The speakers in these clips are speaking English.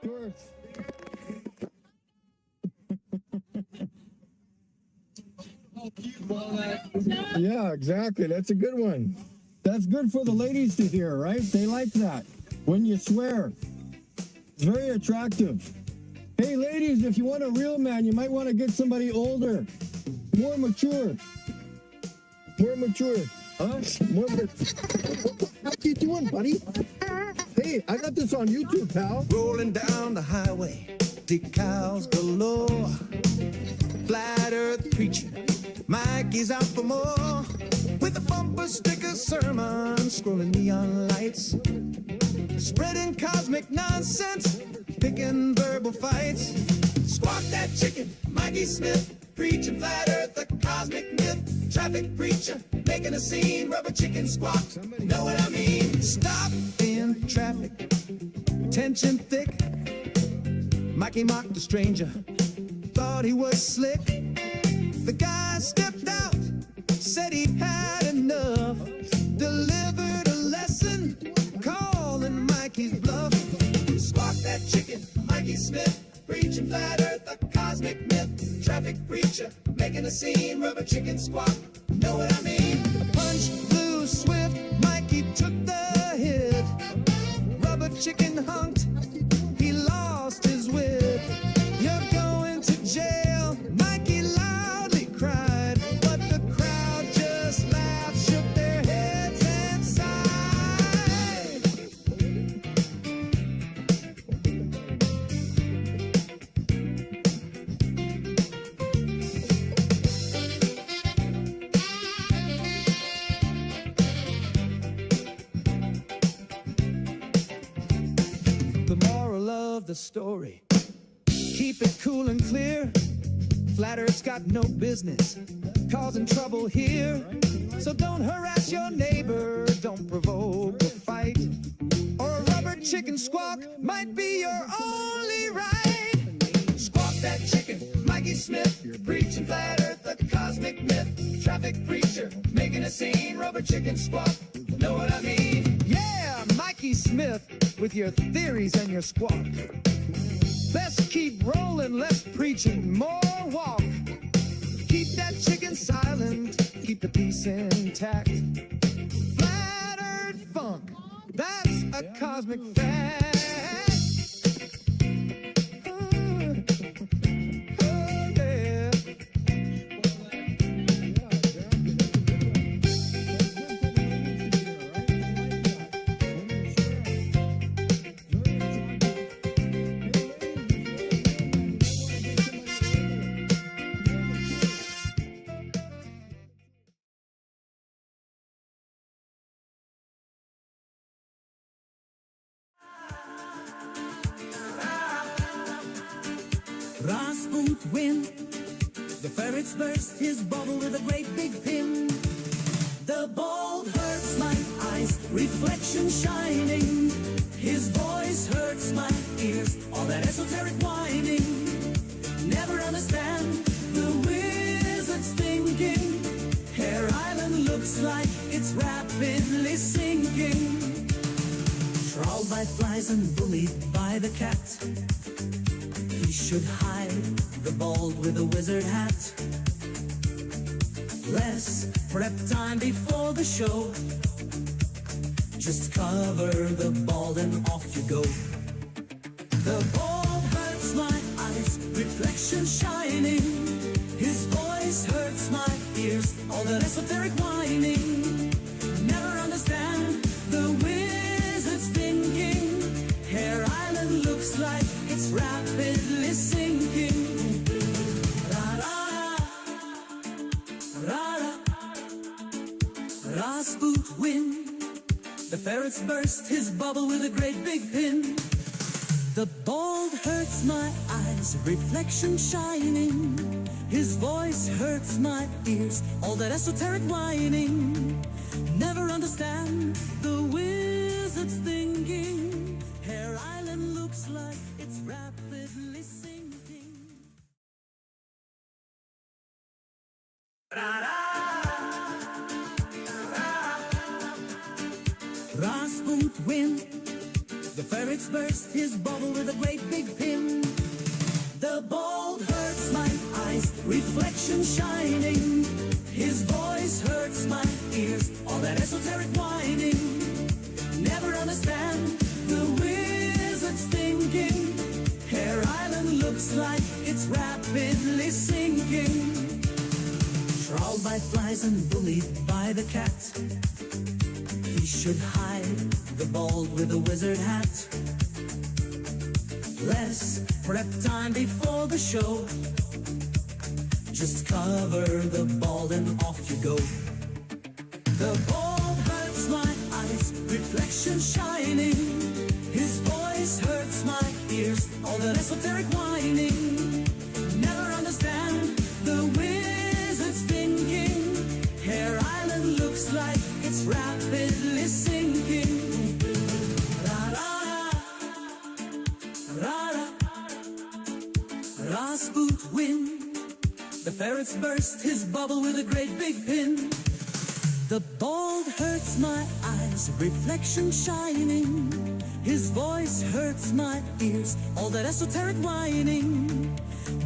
course. Yeah, exactly. That's a good one. That's good for the ladies to hear, right? They like that. When you swear. It's very attractive. Hey, ladies, if you want a real man, you might want to get somebody older. More mature. More mature. Huh? More mature. What are you doing, buddy? Hey, I got this on YouTube, pal. Rolling down the highway, decals galore. Flat earth preacher, Mikey's out for more. With a bumper sticker sermon, scrolling neon lights. Spreading cosmic nonsense, picking verbal fights. Squawk that chicken, Mikey Smith. Preaching flat earth, the cosmic myth. Traffic preacher, making a scene. Rubber chicken squawk, know what I mean? Stop in traffic, tension thick. Mikey mocked the stranger, thought he was slick. The guy stepped out, said he'd had enough. Delivered a lesson, calling Mikey's bluff. Squawk that chicken, Mikey Smith. Preaching flat earth, a cosmic myth. Traffic preacher, making a scene. Rubber chicken squawk, know what I mean? A punch flew swift, Mikey took the hit. Rubber chicken hunked, he lost his wit. You're going to jail, Mikey loudly cried. But the crowd just laughed, shook their heads and sighed. The moral of the story, keep it cool and clear. Flat Earth's got no business causing trouble here. So don't harass your neighbor, don't provoke a fight. Or a rubber chicken squawk might be your only right. Squawk that chicken, Mikey Smith. Preaching flat earth, the cosmic myth. Traffic preacher, making a scene. Rubber chicken squawk, know what I mean? Yeah, Mikey Smith with your theories and your squawk. Best keep rolling, less preaching, more walk. Keep that chicken silent, keep the peace intact. Flat earth funk, that's a cosmic fact. Yeah. Rasputin win. The ferrets burst his bubble with a great big pin. The bald hurts my eyes, reflection shining. His voice hurts my ears, all that esoteric whining. Never understand the wizard's thinking. Hare Island looks like it's rapidly sinking. Trawled by flies and bullied by the cat. He should hide the bald with a wizard hat. Less prep time before the show. Just cover the bald and off you go. The bald hurts my eyes, reflection shining. His voice hurts my ears, all that esoteric whining. Never understand the wizard's thinking. Hare Island looks like it's rapidly sinking. Ra-ra, ra-ra. Rasputin win. The ferrets burst his bubble with a great big pin. The bald hurts my eyes, reflection shining. His voice hurts my ears, all that esoteric whining. Never understand the wizard's thinking. Hare Island looks like it's rapidly sinking. Rasputin win. The ferrets burst his bubble with a great big esoteric whining. Never understand the wizard's thinking. Hare Island looks like it's rapidly sinking. Trawled by flies and bullied by the cat. He should hide the bald with a wizard hat. Less prep time before the show. Just cover the bald and off you go. The bald hurts my eyes, reflection shining. His voice hurts my ears, all that esoteric whining. Never understand the wizard's thinking. Hare Island looks like it's rapidly sinking. Rasputin wind. The ferrets burst his bubble with a great big pin. The bald hurts my eyes, reflection shining. His voice hurts my ears, all that esoteric whining.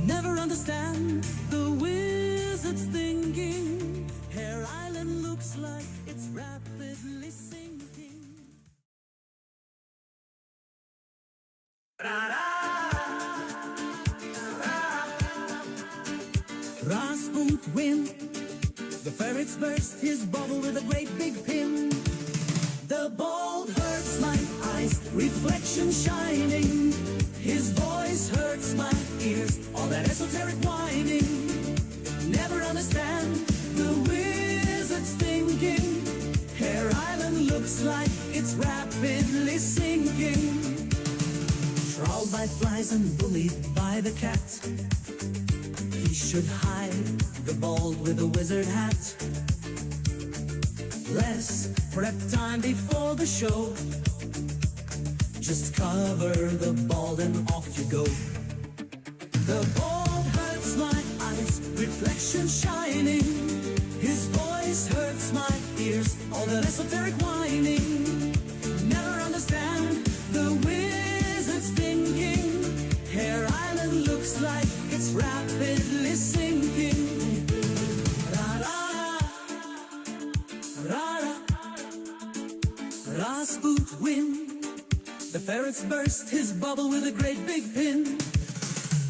Never understand the wizard's thinking. Hare Island looks like it's rapidly sinking. Rasputin wind. The ferrets burst his bubble with a great big pin. The bald hurts my eyes, reflection shining. His voice hurts my ears, all that esoteric whining. Never understand the wizard's thinking. Hare Island looks like it's rapidly sinking. Trawled by flies and bullied by the cat. He should hide the bald with a wizard hat. Less prep time before the show. Just cover the bald and off you go. The bald hurts my eyes, reflection shining. His voice hurts my ears, all that esoteric whining. Never understand the wizard's thinking. Hare Island looks like it's rapidly sinking. Rasputin wind. The ferrets burst his bubble with a great big pin.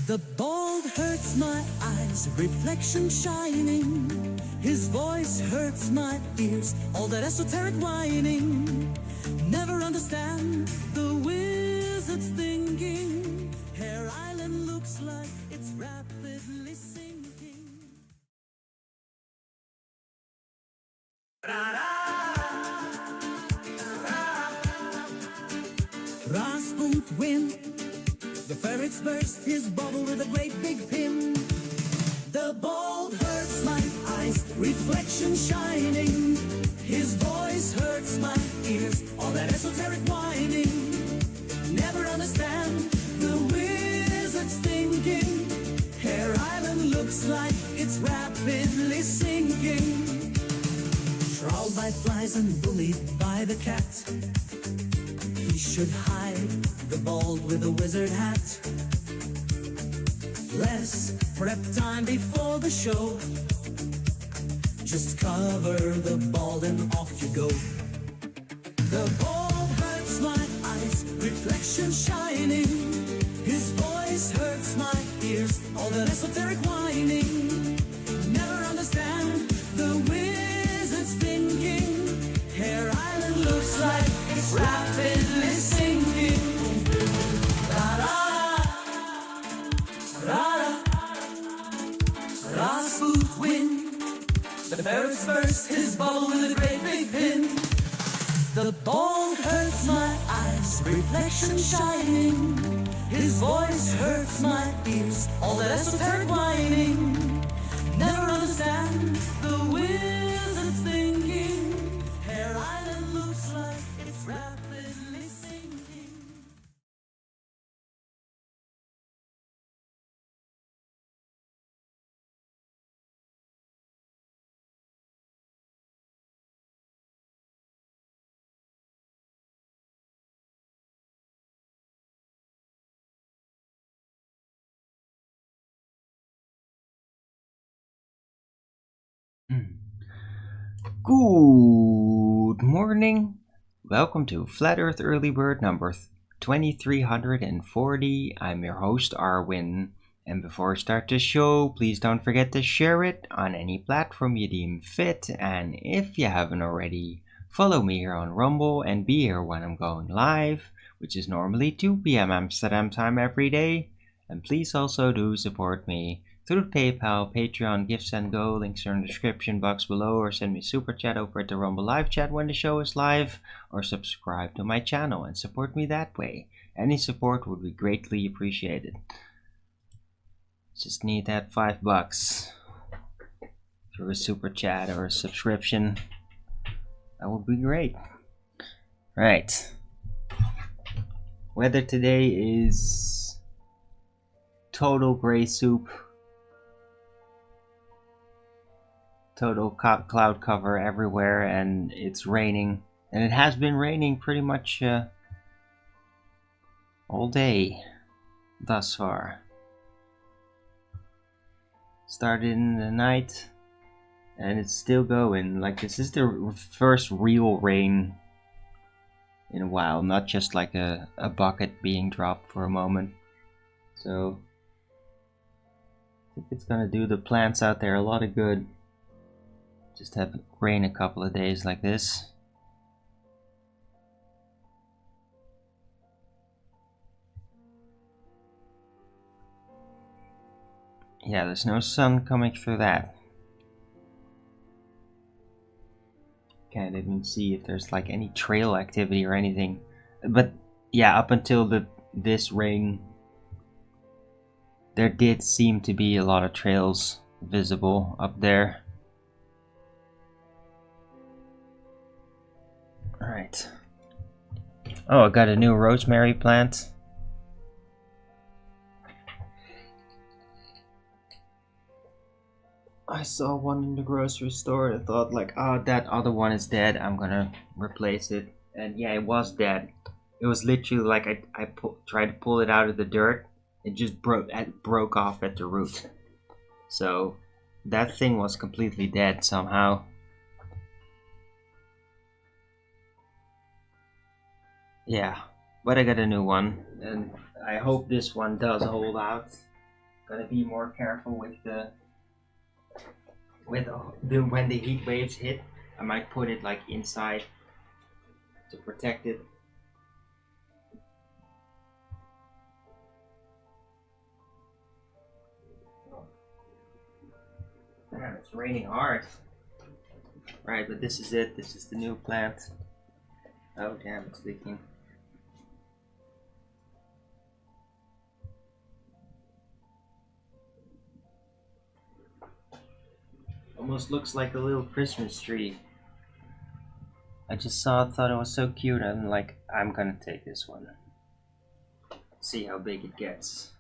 The bald hurts my eyes, reflection shining. His voice hurts my ears, all that esoteric whining. Never understand the wizard's thinking. Hare Island looks like it's rapidly sinking. Rasputin wind. The ferrets burst his bubble with a great big pin. The bald hurts my eyes, reflection shining. His voice hurts my ears, all that esoteric whining. Never understand the wizard's thinking. Hare Island looks like it's rapidly sinking. Trawled by flies and bullied by the cat. He should hide the bald with a wizard hat. Less prep time before the show. Just cover the bald and off you go. The bald hurts my eyes, reflection shining. His voice hurts my ears, all that esoteric whining. Never understand the wizard's thinking. Hare Island looks like it's rapidly sinking. Rasputin wind. The ferrets burst his bubble with a great big pin. The bald hurts my eyes, reflection shining. His voice hurts my ears, all that esoteric whining. Never understand the wizard's thinking. Hare Island looks like it's rapidly sinking. Good morning. Welcome to Flat Earth Early Bird number 2340. I'm your host Arwin. And before I start the show, please don't forget to share it on any platform you deem fit. And if you haven't already, follow me here on Rumble and be here when I'm going live, which is normally 2 p.m. Amsterdam time every day. And please also do support me through PayPal, Patreon, Gifts and Go. Links are in the description box below, or send me super chat over at the Rumble live chat when the show is live, or subscribe to my channel and support me that way. Any support would be greatly appreciated. Just need that $5 through a super chat or a subscription. That would be great. Right. Weather today is total gray soup. Total cloud cover everywhere, and it's raining. And it has been raining pretty much all day thus far. Started in the night and it's still going. Like, this is the first real rain in a while, not just like a bucket being dropped for a moment. So I think it's gonna do the plants out there a lot of good. Just have rain a couple of days like this. Yeah, there's no sun coming through that. Can't even see if there's like any trail activity or anything. But yeah, up until this rain, there did seem to be a lot of trails visible up there. Alright. Oh, I got a new rosemary plant. I saw one in the grocery store. I thought like, oh, that other one is dead. I'm gonna replace it. And yeah, it was dead. It was literally like I tried to pull it out of the dirt. It just broke off at the root. So that thing was completely dead somehow. Yeah, but I got a new one, and I hope this one does hold out. Gotta be more careful with when the heat waves hit. I might put it like inside to protect it. Damn, it's raining hard. Right, but this is it. This is the new plant. Oh damn, it's leaking. Almost looks like a little Christmas tree. I just saw it, thought it was so cute, and I'm like, I'm gonna take this one. See how big it gets.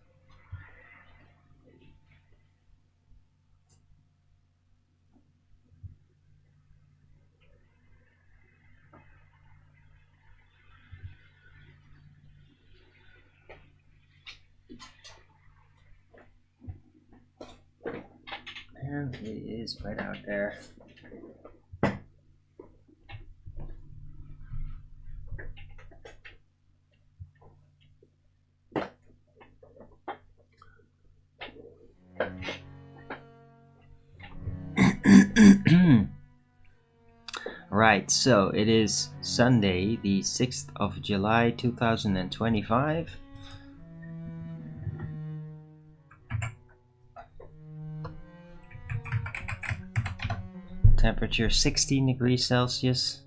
And it is right out there. Right, so it is Sunday, the 6th of July 2025. Temperature 16 degrees Celsius.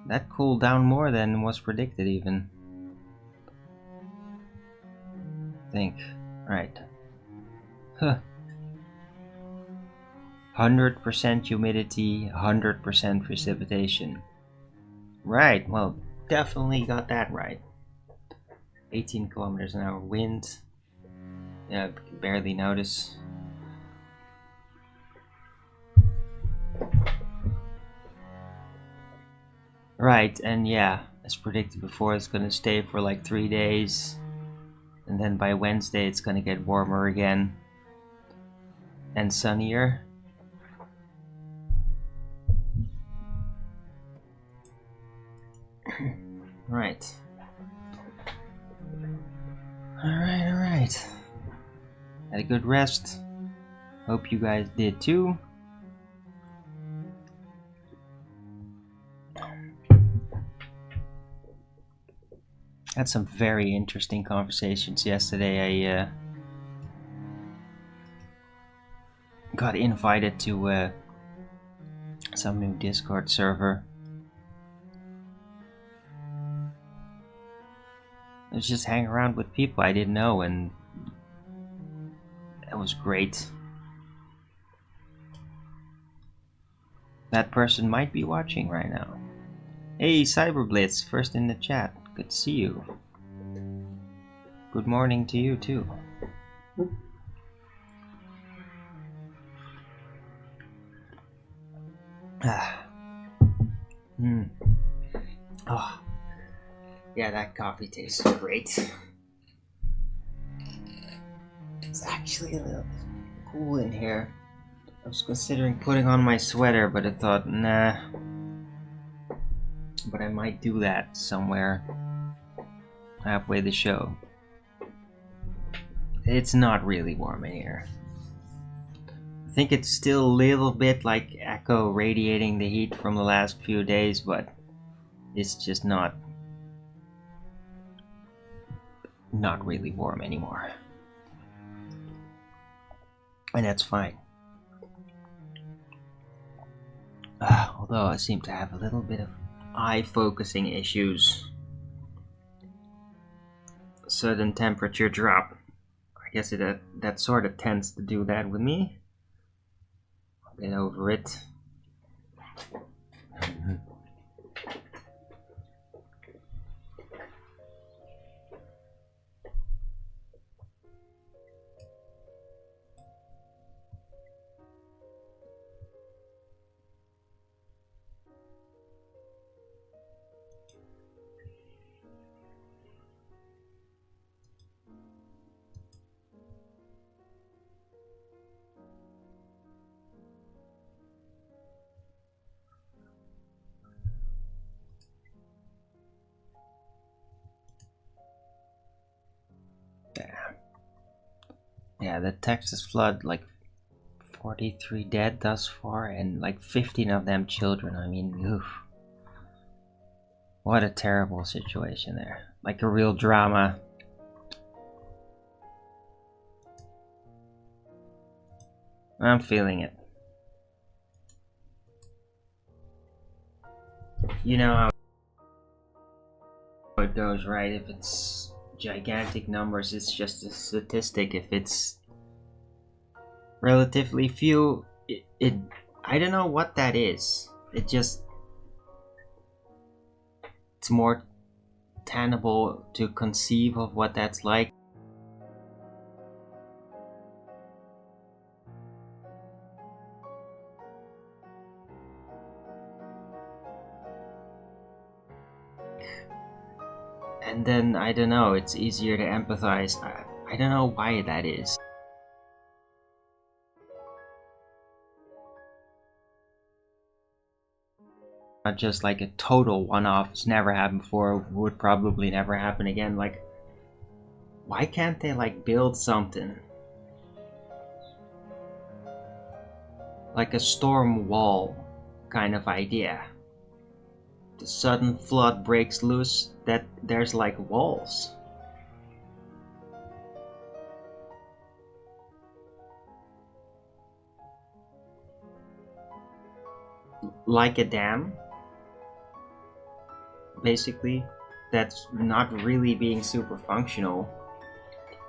That cooled down more than was predicted even. I think. Right. Huh. 100% humidity, 100% precipitation. Right, well, definitely got that right. 18 kilometers an hour wind. Yeah, I can barely notice. Right, and yeah, as predicted before, it's gonna stay for like 3 days. And then by Wednesday, it's gonna get warmer again. And sunnier. Right. Alright. Had a good rest. Hope you guys did too. Had some very interesting conversations yesterday. I got invited to some new Discord server. I was just hanging around with people I didn't know, and it was great. That person might be watching right now. Hey, Cyberblitz, first in the chat. Good to see you. Good morning to you too. Oh, yeah, that coffee tastes great. It's actually a little cool in here. I was considering putting on my sweater, but I thought, nah. But I might do that somewhere halfway the show. It's not really warm in here. I think it's still a little bit like echo radiating the heat from the last few days, but it's just not really warm anymore. And that's fine. Although I seem to have a little bit of eye focusing issues. Sudden temperature drop. I guess that sort of tends to do that with me. I'll get over it. Yeah, the Texas flood, like 43 dead thus far, and like 15 of them children. I mean, oof. What a terrible situation there. Like a real drama. I'm feeling it. You know how it goes, right? If it's gigantic numbers, it's just a statistic. If it's relatively few, it I don't know what that is. It's more tenable to conceive of what that's like. And then, I don't know, it's easier to empathize. I don't know why that is. Not just like a total one-off, it's never happened before, would probably never happen again. Like, why can't they like build something? Like a storm wall kind of idea. The sudden flood breaks loose, that there's like walls. Like a dam, basically, that's not really being super functional.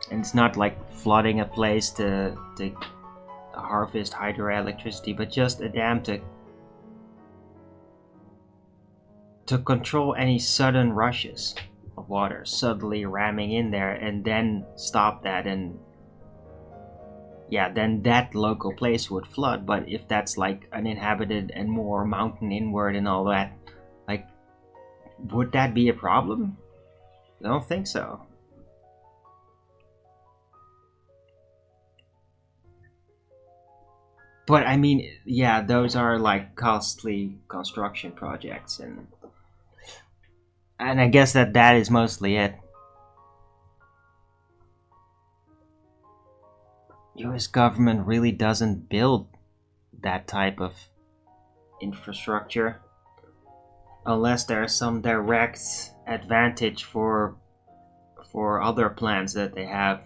And it's not like flooding a place to harvest hydroelectricity, but just a dam to control any sudden rushes of water suddenly ramming in there, and then stop that, and yeah, then that local place would flood. But if that's like uninhabited and more mountain inward and all that, like, would that be a problem? I don't think so. But I mean, yeah, those are like costly construction projects, and And I guess that is mostly it. US government really doesn't build that type of infrastructure unless there's some direct advantage for other plans that they have.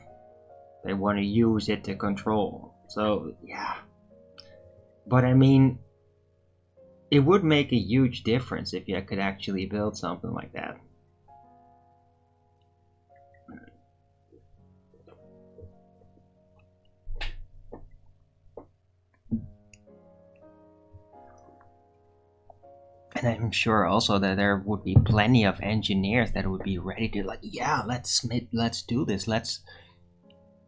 They want to use it to control. So yeah, but I mean, it would make a huge difference if you could actually build something like that. And I'm sure also that there would be plenty of engineers that would be ready to, like, yeah, let's do this. Let's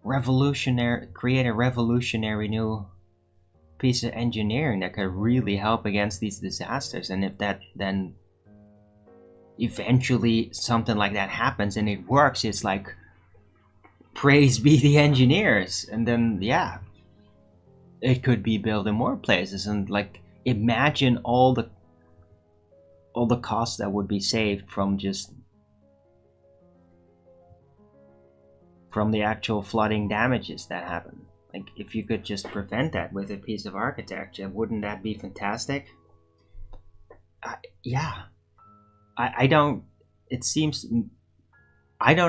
create a revolutionary new piece of engineering that could really help against these disasters. And if that then eventually something like that happens and it works, it's like, praise be the engineers. And then yeah, it could be built in more places. And like, imagine all the costs that would be saved from the actual flooding damages that happen. Like, if you could just prevent that with a piece of architecture, wouldn't that be fantastic? Yeah. I don't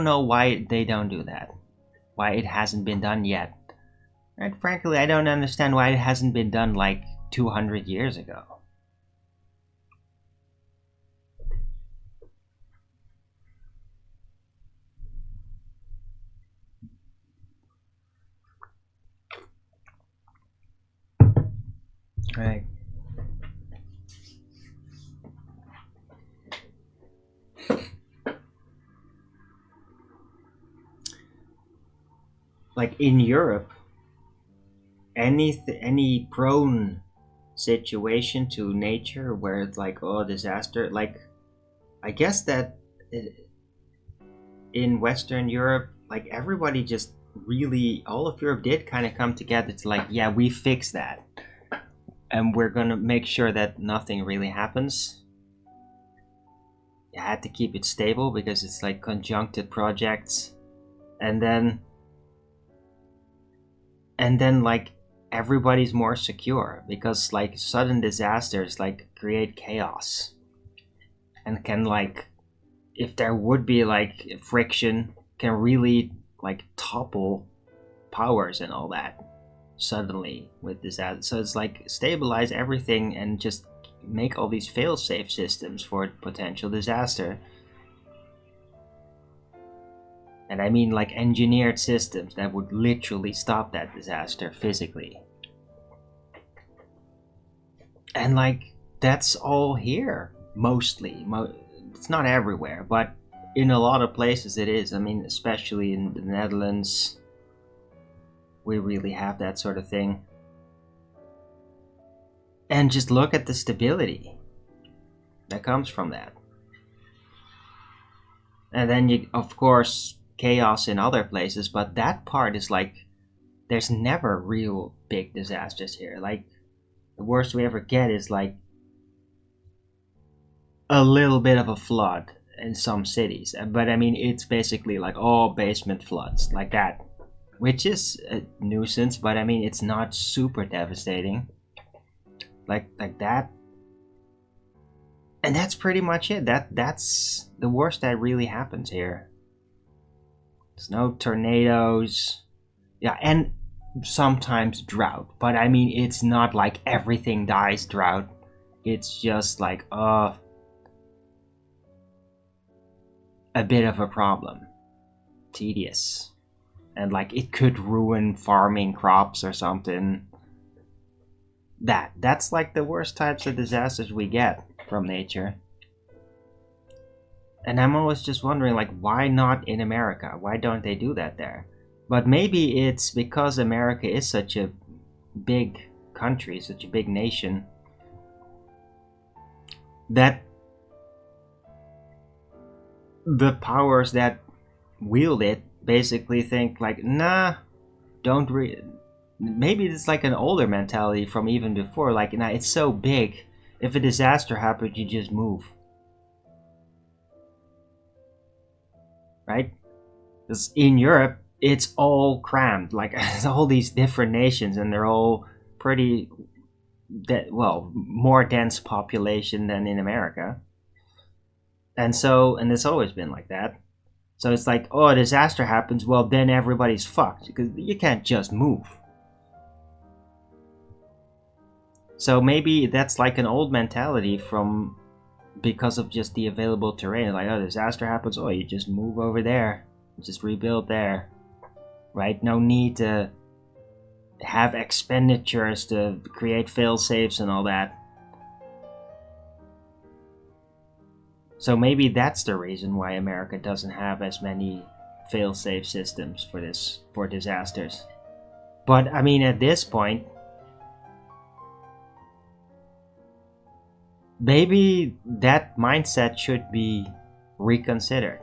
know why they don't do that. Why it hasn't been done yet. And frankly, I don't understand why it hasn't been done like 200 years ago. Right. Like in Europe, any prone situation to nature where it's like, oh, disaster, like, I guess that in Western Europe, like, everybody just really, all of Europe did kind of come together to like, yeah, we fixed that. And we're gonna make sure that nothing really happens. You had to keep it stable because it's like conjuncted projects. And then like everybody's more secure because like sudden disasters like create chaos. And can like, if there would be like friction, can really like topple powers and all that. Suddenly with this ad, so it's like stabilize everything and just make all these fail-safe systems for potential disaster. And I mean like engineered systems that would literally stop that disaster physically. And like that's all here mostly. It's not everywhere, but in a lot of places it is. I mean, especially in the Netherlands, we really have that sort of thing. And just look at the stability that comes from that. And then you, of course, chaos in other places, but that part is like, there's never real big disasters here. Like, the worst we ever get is like a little bit of a flood in some cities. But I mean, it's basically like all basement floods, like that. Which is a nuisance, but I mean, it's not super devastating. Like that. And that's pretty much it. That's the worst that really happens here. There's no tornadoes. Yeah, and sometimes drought. But I mean, it's not like everything dies drought. It's just like, a bit of a problem. Tedious. And like it could ruin farming crops or something. That's like the worst types of disasters we get from nature. And I'm always just wondering, like, why not in America? Why don't they do that there? But maybe it's because America is such a big country, such a big nation, that the powers that wield it basically think like, nah, don't maybe it's like an older mentality from even before, like, nah, it's so big, if a disaster happens, you just move. right? Because in Europe, it's all crammed, like all these different nations, and they're all pretty, more dense population than in America. And it's always been like that. So it's like, oh, a disaster happens, well, then everybody's fucked, because you can't just move. So maybe that's like an old mentality because of just the available terrain. Like, oh, disaster happens, oh, you just move over there, just rebuild there, right? No need to have expenditures to create fail-safes and all that. So maybe that's the reason why America doesn't have as many fail-safe systems for disasters. But I mean, at this point, maybe that mindset should be reconsidered.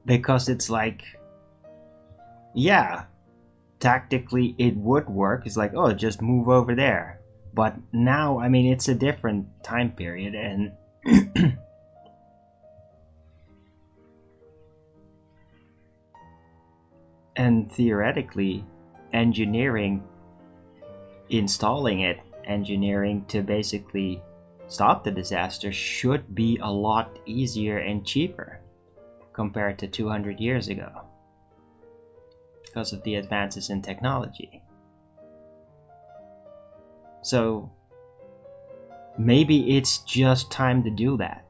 Because it's like, yeah, tactically it would work. It's like, oh, just move over there. But now, I mean, it's a different time period, and and theoretically, engineering to basically stop the disaster should be a lot easier and cheaper compared to 200 years ago, because of the advances in technology. So maybe it's just time to do that,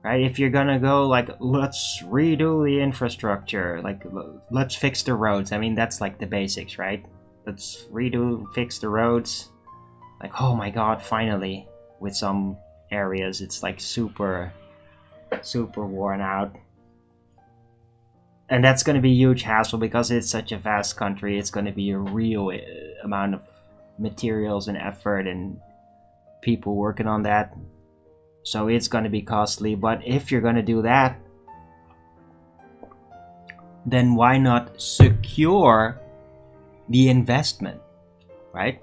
right? If you're gonna go like, let's redo the infrastructure, like let's fix the roads. I mean, that's like the basics, right? Let's fix the roads. Like, oh my god, finally. With some areas it's like super worn out. And that's going to be a huge hassle because it's such a vast country. It's going to be a real amount of materials and effort and people working on that. So it's going to be costly. But if you're going to do that, then why not secure the investment, right?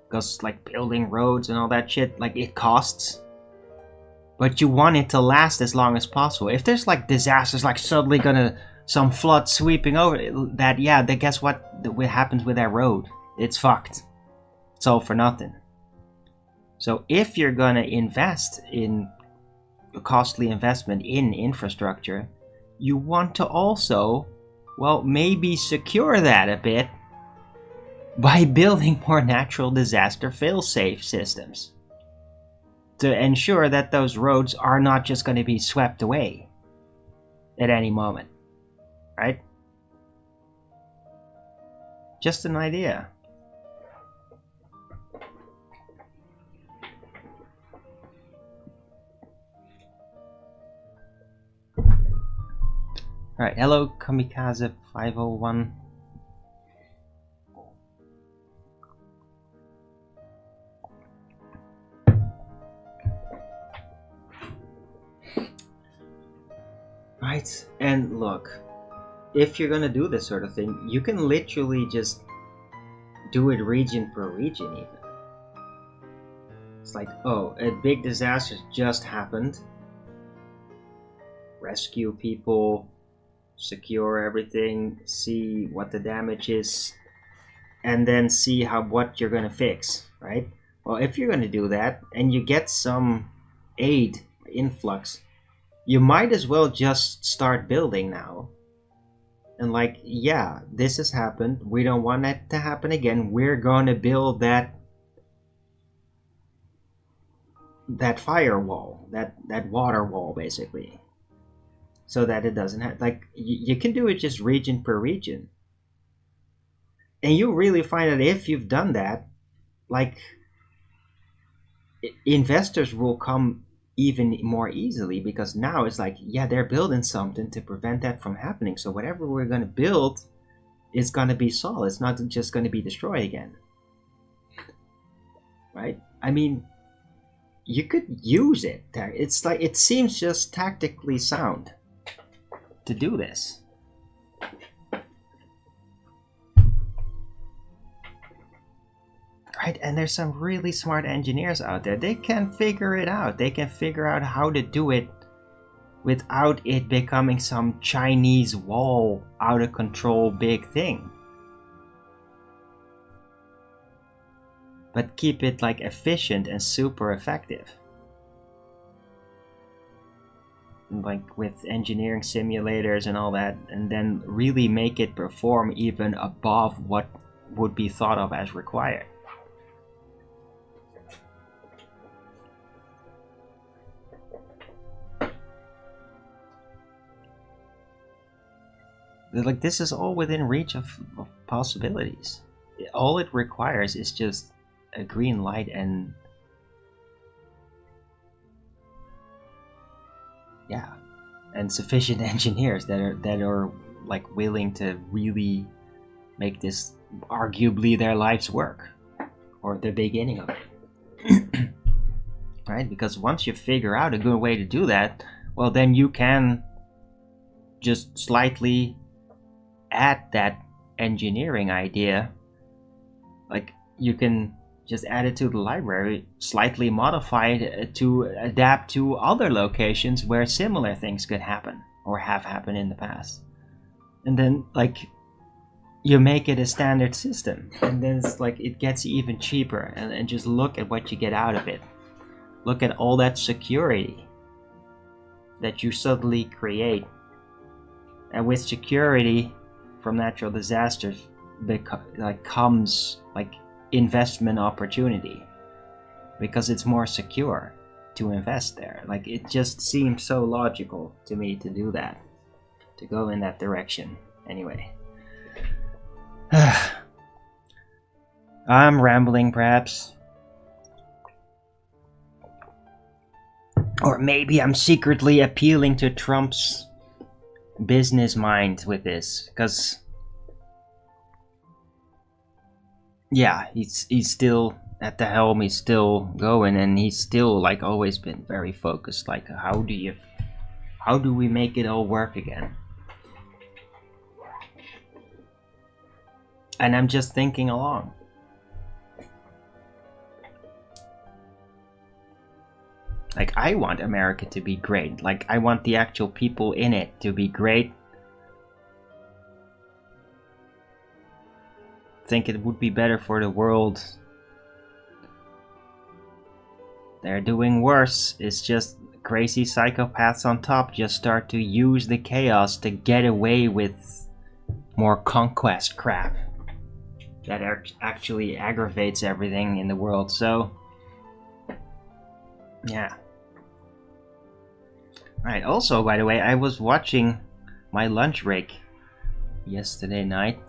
Because like building roads and all that shit, like it costs. But you want it to last as long as possible. If there's like disasters, like suddenly some flood sweeping over that, yeah, then guess what happens with that road? It's fucked. It's all for nothing. So if you're gonna invest in a costly investment in infrastructure, you want to also, well, maybe secure that a bit by building more natural disaster fail-safe systems to ensure that those roads are not just going to be swept away at any moment, right? Just an idea. Alright, hello Kamikaze 501. Right, and look, if you're gonna do this sort of thing, you can literally just do it region per region even. It's like, oh, a big disaster just happened. Rescue people, secure everything, see what the damage is, and then see what you're gonna fix, right? Well, if you're gonna do that, and you get some aid influx, you might as well just start building now. And like, yeah, this has happened. We don't want that to happen again. We're gonna build that firewall, that water wall, basically, so that it doesn't have, like, you can do it just region per region. And you really find that if you've done that, like, investors will come even more easily, because now it's like, yeah, they're building something to prevent that from happening. So whatever we're going to build is going to be solid. It's not just going to be destroyed again. Right? I mean, you could use it. It's like, it seems just tactically sound to do this. Right? and there's some really smart engineers out there. They can figure it out. They can figure out how to do it without it becoming some Chinese wall, out of control big thing. But keep it like efficient and super effective. Like with engineering simulators and all that, and then really make it perform even above what would be thought of as required. Like, this is all within reach of possibilities. All it requires is just a green light and yeah, and sufficient engineers that are like willing to really make this arguably their life's work, or the beginning of it. Right? Because once you figure out a good way to do that, well, then you can just slightly add that engineering idea. Like, you can just add it to the library, slightly modify it to adapt to other locations where similar things could happen or have happened in the past. And then, like, you make it a standard system, and then it's like it gets even cheaper, and just look at what you get out of it. Look at all that security that you suddenly create. And with security from natural disasters comes like investment opportunity, because it's more secure to invest there. Like, it just seems so logical to me to do that, to go in that direction. Anyway, I'm rambling perhaps, or maybe I'm secretly appealing to Trump's business mind with this, because yeah, he's still at the helm, he's still going, and he's still like always been very focused. Like, how do we make it all work again? And I'm just thinking along. Like, I want America to be great. Like, I want the actual people in it to be great. Think it would be better for the world. They're doing worse. It's just crazy psychopaths on top just start to use the chaos to get away with more conquest crap that actually aggravates everything in the world. So yeah. Right, also, by the way, I was watching my lunch break yesterday night.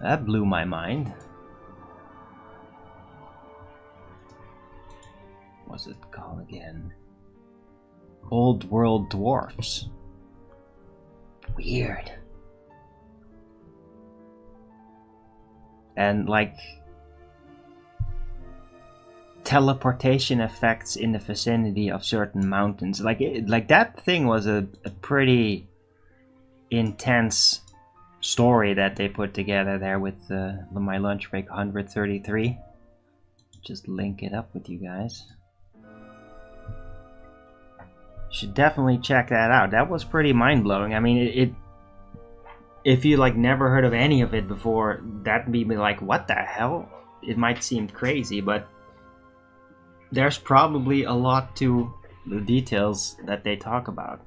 That blew my mind. What's it called again? Old World Dwarfs. Weird. And like teleportation effects in the vicinity of certain mountains. Like that thing was a pretty intense story that they put together there with my lunch break 133. Just link it up with you guys. Should definitely check that out. That was pretty mind-blowing. I mean, it if you like never heard of any of it before, that'd be like, what the hell? It might seem crazy, but there's probably a lot to the details that they talk about.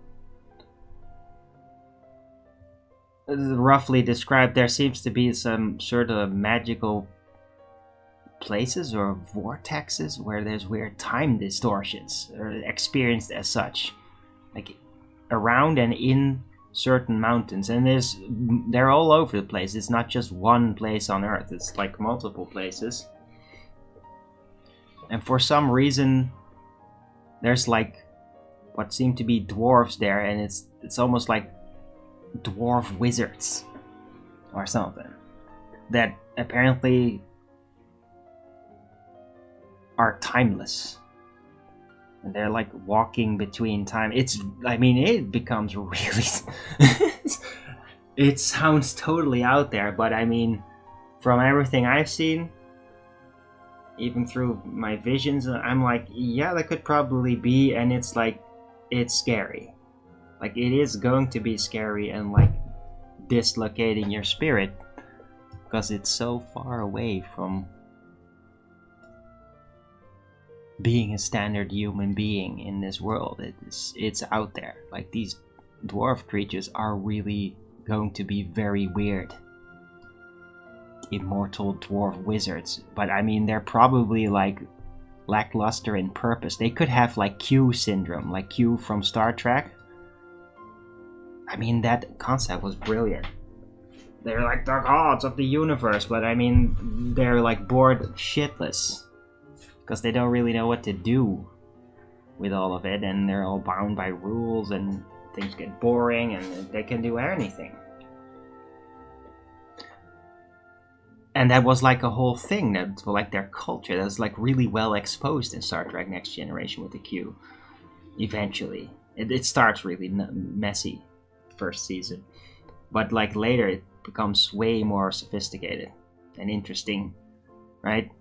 Roughly described, there seems to be some sort of magical places or vortexes where there's weird time distortions, or experienced as such, like around and in certain mountains, and they're all over the place. It's not just one place on Earth, it's like multiple places. And for some reason there's like what seem to be dwarves there, and it's almost like dwarf wizards or something that apparently are timeless, and they're like walking between time. I mean, it becomes really it sounds totally out there, but I mean, from everything I've seen, even through my visions, I'm like, yeah, that could probably be, and it's like, it's scary. Like, it is going to be scary and like dislocating your spirit because it's so far away from being a standard human being in this world. It's out there. Like, these dwarf creatures are really going to be very weird. Immortal dwarf wizards, but I mean, they're probably like lackluster in purpose. They could have like Q syndrome, like Q from Star Trek. I mean, that concept was brilliant. They're like the gods of the universe, but I mean, they're like bored shitless because they don't really know what to do with all of it, and they're all bound by rules, and things get boring, and they can do anything. And that was like a whole thing, that like their culture that was like really well exposed in Star Trek Next Generation with the Q. Eventually, it starts really messy, first season, but like later it becomes way more sophisticated and interesting, right?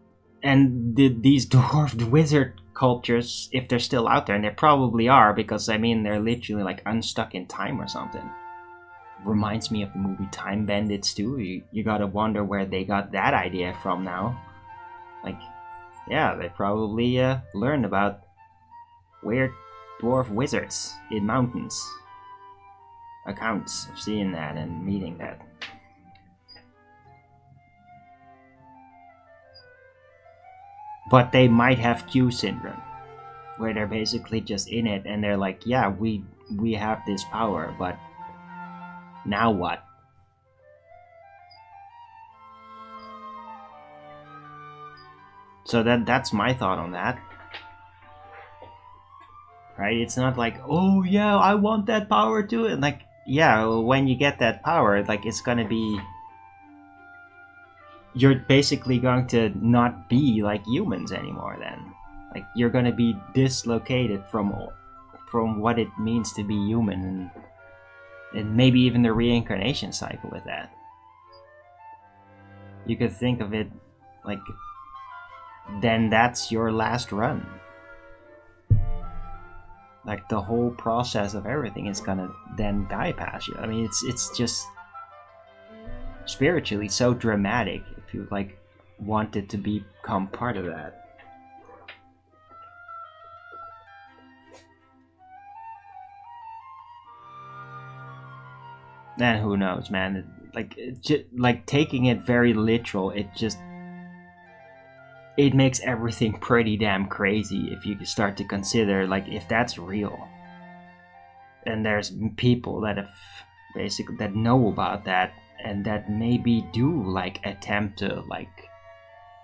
And these dwarfed wizard cultures, if they're still out there, and they probably are, because I mean, they're literally like unstuck in time or something. Reminds me of the movie Time Bandits too. You gotta wonder where they got that idea from now. Like, yeah, they probably learned about weird dwarf wizards in mountains. Accounts of seeing that and meeting that. But they might have Q syndrome, where they're basically just in it and they're like, yeah, we have this power, but now what? So that's my thought on that. Right? It's not like, oh yeah, I want that power too. And like, yeah, when you get that power, like, it's gonna be, you're basically going to not be like humans anymore then. Like, you're gonna be dislocated from what it means to be human, and maybe even the reincarnation cycle with that. You could think of it like, then that's your last run. Like, the whole process of everything is gonna then bypass you. I mean, it's just spiritually so dramatic if you like wanted to become part of that. And who knows, man? Like taking it very literal, it makes everything pretty damn crazy if you start to consider, like, if that's real. And there's people that have basically that know about that, and that maybe do like attempt to like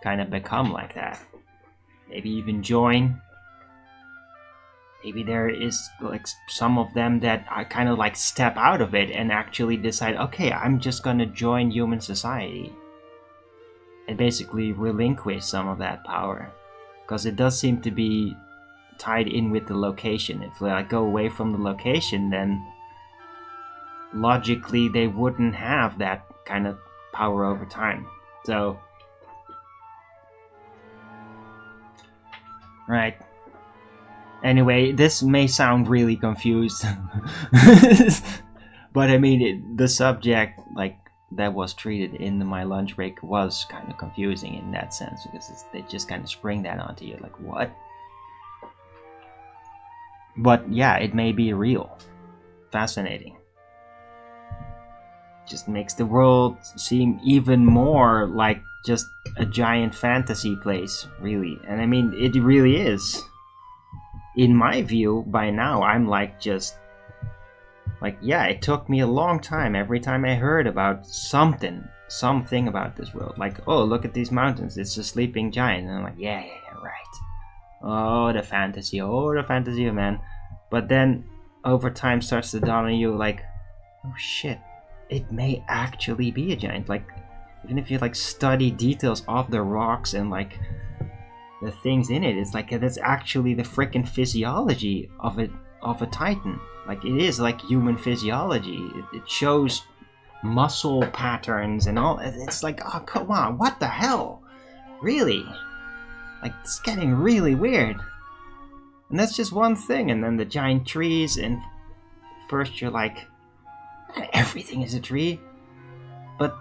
kind of become like that. Maybe even join. Maybe there is like some of them that are kind of like step out of it and actually decide, okay, I'm just gonna join human society. And basically relinquish some of that power. Because it does seem to be tied in with the location. If they like go away from the location, then logically they wouldn't have that kind of power over time. So, right. Anyway, this may sound really confused, but I mean, the subject like that was treated in my lunch break was kind of confusing in that sense, because they just kind of spring that onto you, like, what? But yeah, it may be real. Fascinating. Just makes the world seem even more like just a giant fantasy place, really. And I mean, it really is. In my view, by now, I'm like just... like, yeah, it took me a long time every time I heard about something about this world. Like, oh, look at these mountains, it's a sleeping giant. And I'm like, yeah, right. Oh, the fantasy, man. But then, over time starts to dawn on you, like, oh shit, it may actually be a giant. Like, even if you like study details of the rocks and like the things in it, it's like, that's actually the freaking physiology of a titan. Like, it is like human physiology. It shows muscle patterns and all. It's like, oh, come on, what the hell? Really? Like, it's getting really weird. And that's just one thing. And then the giant trees, and first you're like, everything is a tree. But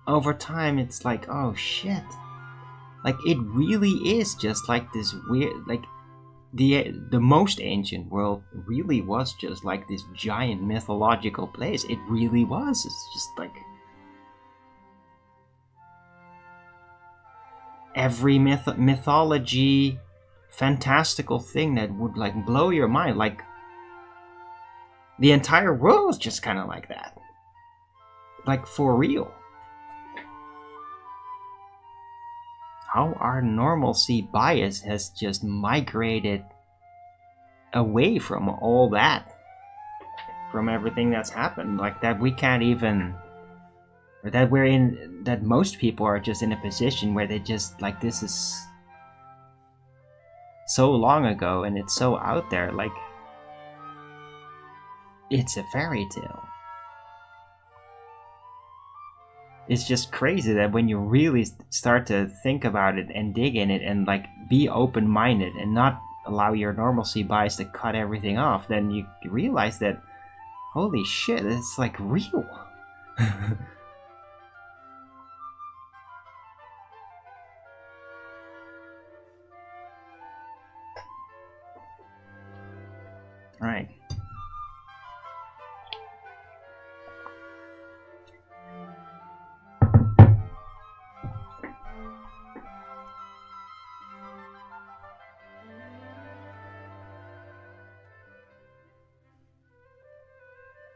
over time, it's like, oh shit. Like, it really is just like this weird, like, the most ancient world really was just like this giant mythological place. It really was. It's just like every mythology, fantastical thing that would like blow your mind. Like, the entire world was just kind of like that. Like, for real. How our normalcy bias has just migrated away from all that. From everything that's happened. Like, that we can't even... Or that we're in... That most people are just in a position where they just... Like, this is... so long ago and it's so out there. Like... It's a fairy tale. It's just crazy that when you really start to think about it and dig in it and like be open-minded and not allow your normalcy bias to cut everything off, then you realize that, holy shit, it's like real. Right.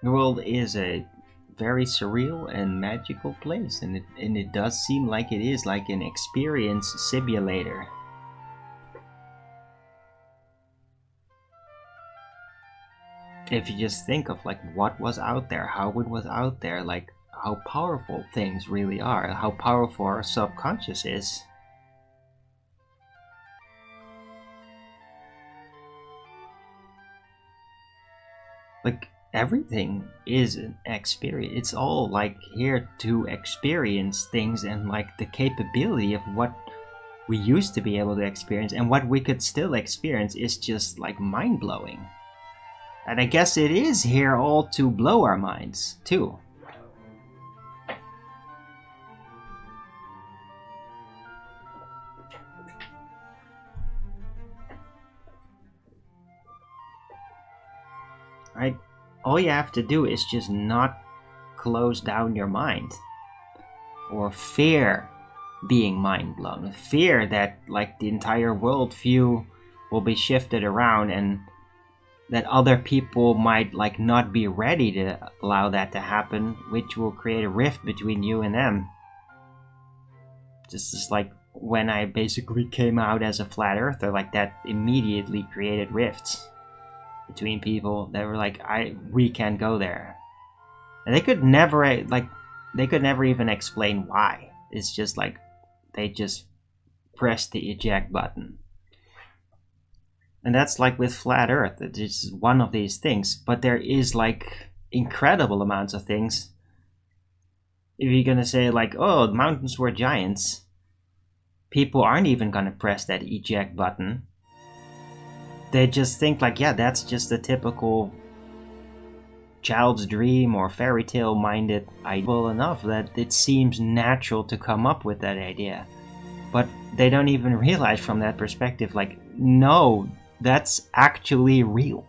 The world is a very surreal and magical place, and it does seem like it is like an experience simulator. If you just think of like what was out there, how it was out there, like how powerful things really are, how powerful our subconscious is. Like, everything is an experience. It's all like here to experience things, and like the capability of what we used to be able to experience and what we could still experience is just like mind-blowing. And I guess it is here all to blow our minds too. Right? All you have to do is just not close down your mind. Or fear being mind blown. Fear that like the entire worldview will be shifted around and that other people might like not be ready to allow that to happen, which will create a rift between you and them. Just as like when I basically came out as a flat earther, like that immediately created rifts between people that were like, we can't go there. And they could never even explain why. It's just like they just pressed the eject button. And that's like with flat earth, it's one of these things, but there is like incredible amounts of things. If you're gonna say like, oh, the mountains were giants, people aren't even gonna press that eject button. They just think like, yeah, that's just a typical child's dream or fairy tale minded idea. Well enough that it seems natural to come up with that idea. But they don't even realize from that perspective, like, no, that's actually real.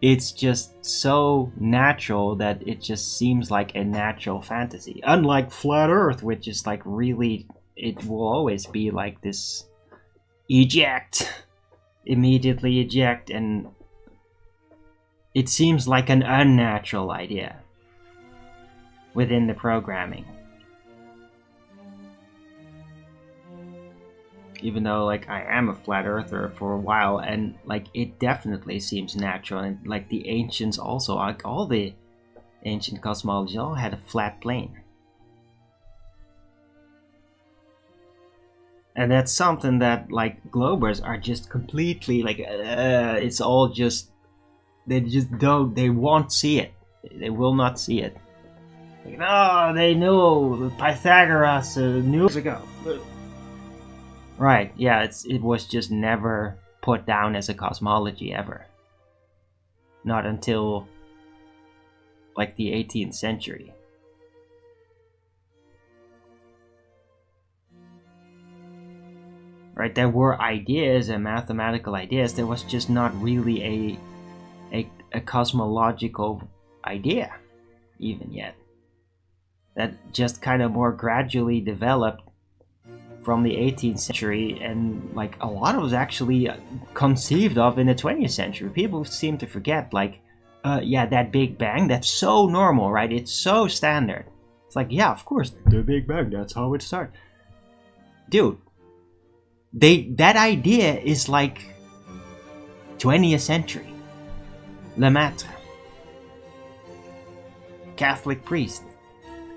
It's just so natural that it just seems like a natural fantasy. Unlike flat earth, which is like really, it will always be like this eject, immediately eject, and it seems like an unnatural idea within the programming. Even though like I am a flat earther for a while, and like it definitely seems natural, and like the ancients also, like all the ancient cosmology all had a flat plane. And that's something that like Globers are just completely like, it's all just, they won't see it. They will not see it. Like, no, they knew Pythagoras knew years ago. Right, yeah, it was just never put down as a cosmology ever. Not until like the 18th century. Right, there were ideas and mathematical ideas. There was just not really a cosmological idea even yet. That just kind of more gradually developed from the 18th century, and like a lot of it was actually conceived of in the 20th century. People seem to forget, like, yeah, that Big Bang, that's so normal, right? It's so standard. It's like, yeah, of course, the Big Bang, that's how it started. Dude, that idea is like 20th century. Lemaitre, Catholic priest,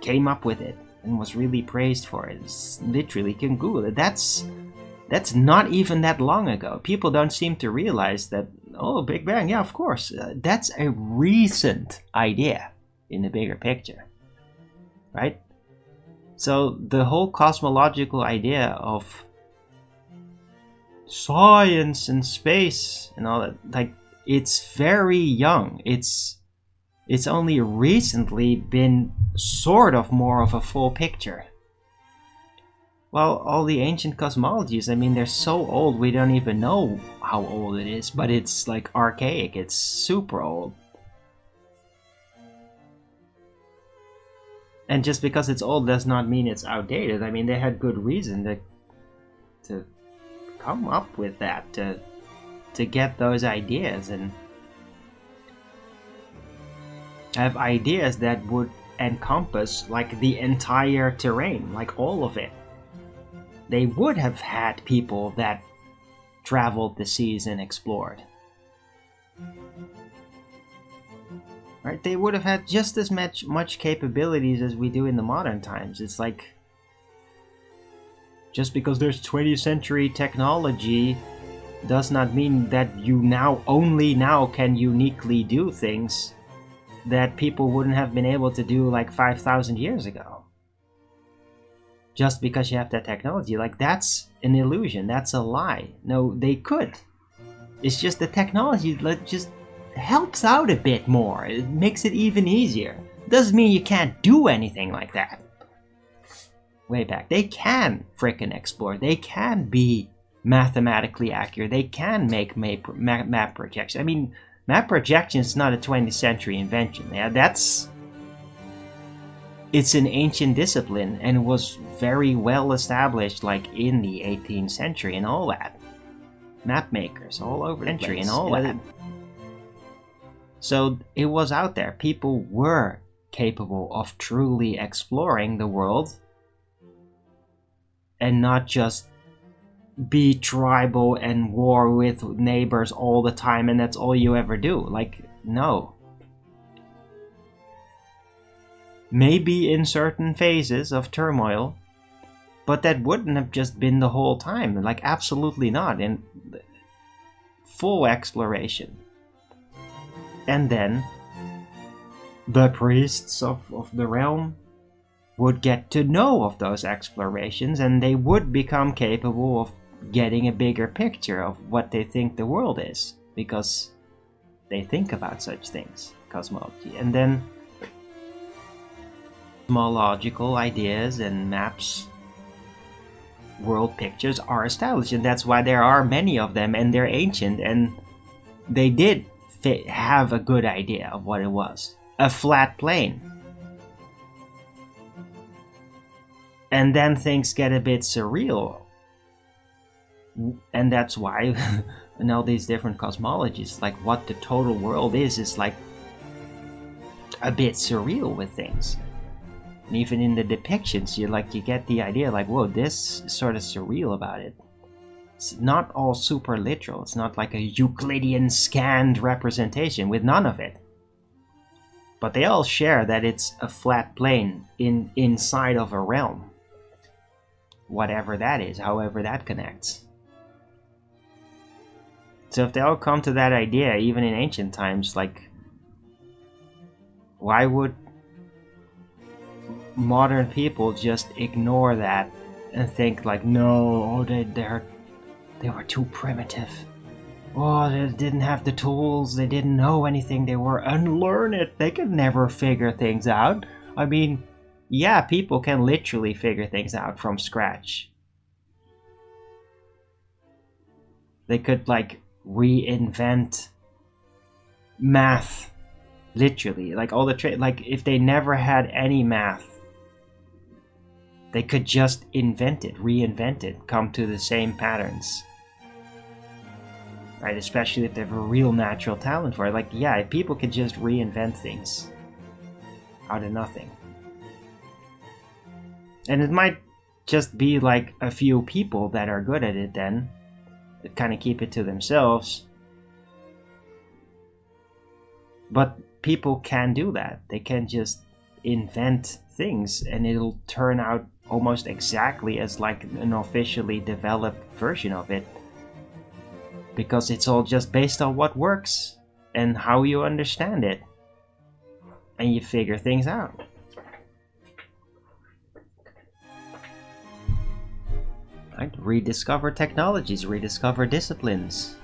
came up with it and was really praised for it. It's literally, you can Google it. That's not even that long ago. People don't seem to realize that, oh, Big Bang, yeah, of course. That's a recent idea in the bigger picture, right? So the whole cosmological idea of science and space and all that, like, it's very young. It's only recently been sort of more of a full picture. Well, all the ancient cosmologies, I mean, they're so old we don't even know how old it is, but it's like archaic, it's super old. And just because it's old does not mean it's outdated. I mean, they had good reason to come up with that, to get those ideas and have ideas that would encompass like the entire terrain, like all of it. They would have had people that traveled the seas and explored. Right? They would have had just as much capabilities as we do in the modern times. It's like, just because there's 20th century technology does not mean that you only now can uniquely do things that people wouldn't have been able to do like 5,000 years ago. Just because you have that technology, like, that's an illusion, that's a lie. No, they could. It's just the technology that just helps out a bit more. It makes it even easier. Doesn't mean you can't do anything like that. Way back, they can frickin' explore. They can be mathematically accurate. They can make map projections. I mean, map projection is not a 20th century invention. Yeah, it's an ancient discipline and was very well established, like in the 18th century and all that. Map makers all over the country and all that. So it was out there. People were capable of truly exploring the world and not just be tribal and war with neighbors all the time, and that's all you ever do. Like, no. Maybe in certain phases of turmoil, but that wouldn't have just been the whole time. Like, absolutely not. In full exploration. And then the priests of the realm would get to know of those explorations, and they would become capable of getting a bigger picture of what they think the world is, because they think about such things, cosmology. And then cosmological ideas and maps, world pictures are established, and that's why there are many of them, and they're ancient, and they did have a good idea of what it was. A flat plane. And then things get a bit surreal. And that's why in all these different cosmologies, like what the total world is like a bit surreal with things. And even in the depictions, you get the idea, like, whoa, this is sort of surreal about it. It's not all super literal. It's not like a Euclidean scanned representation, with none of it. But they all share that it's a flat plane inside of a realm. whatever that is, however that connects. So if they all come to that idea, even in ancient times, like, why would modern people just ignore that and think like, no, oh, they were too primitive. Oh, they didn't have the tools, they didn't know anything, they were unlearned, they could never figure things out. I mean, yeah, people can literally figure things out from scratch. They could, like, reinvent math, literally. Like, all the like, if they never had any math, they could just invent it, reinvent it, come to the same patterns. Right, especially if they have a real natural talent for it. Like, yeah, people could just reinvent things out of nothing. And it might just be like a few people that are good at it then, that kind of keep it to themselves. But people can do that. They can just invent things and it'll turn out almost exactly as like an officially developed version of it. Because it's all just based on what works and how you understand it. And you figure things out. Right? Rediscover technologies, rediscover disciplines.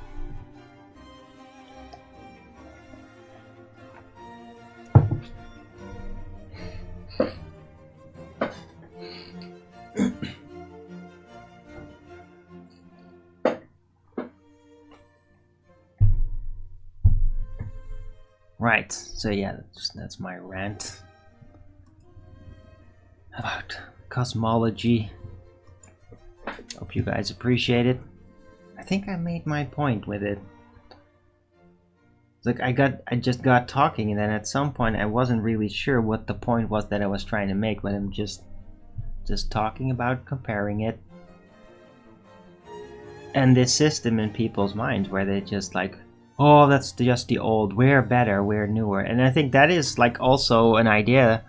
Right, so yeah, that's my rant about cosmology. Hope you guys appreciate it. I think I made my point with it. Like, I just got talking, and then at some point I wasn't really sure what the point was that I was trying to make, but I'm just talking about comparing it. And this system in people's minds where they just like, oh, that's just the old, we're better, we're newer. And I think that is like also an idea,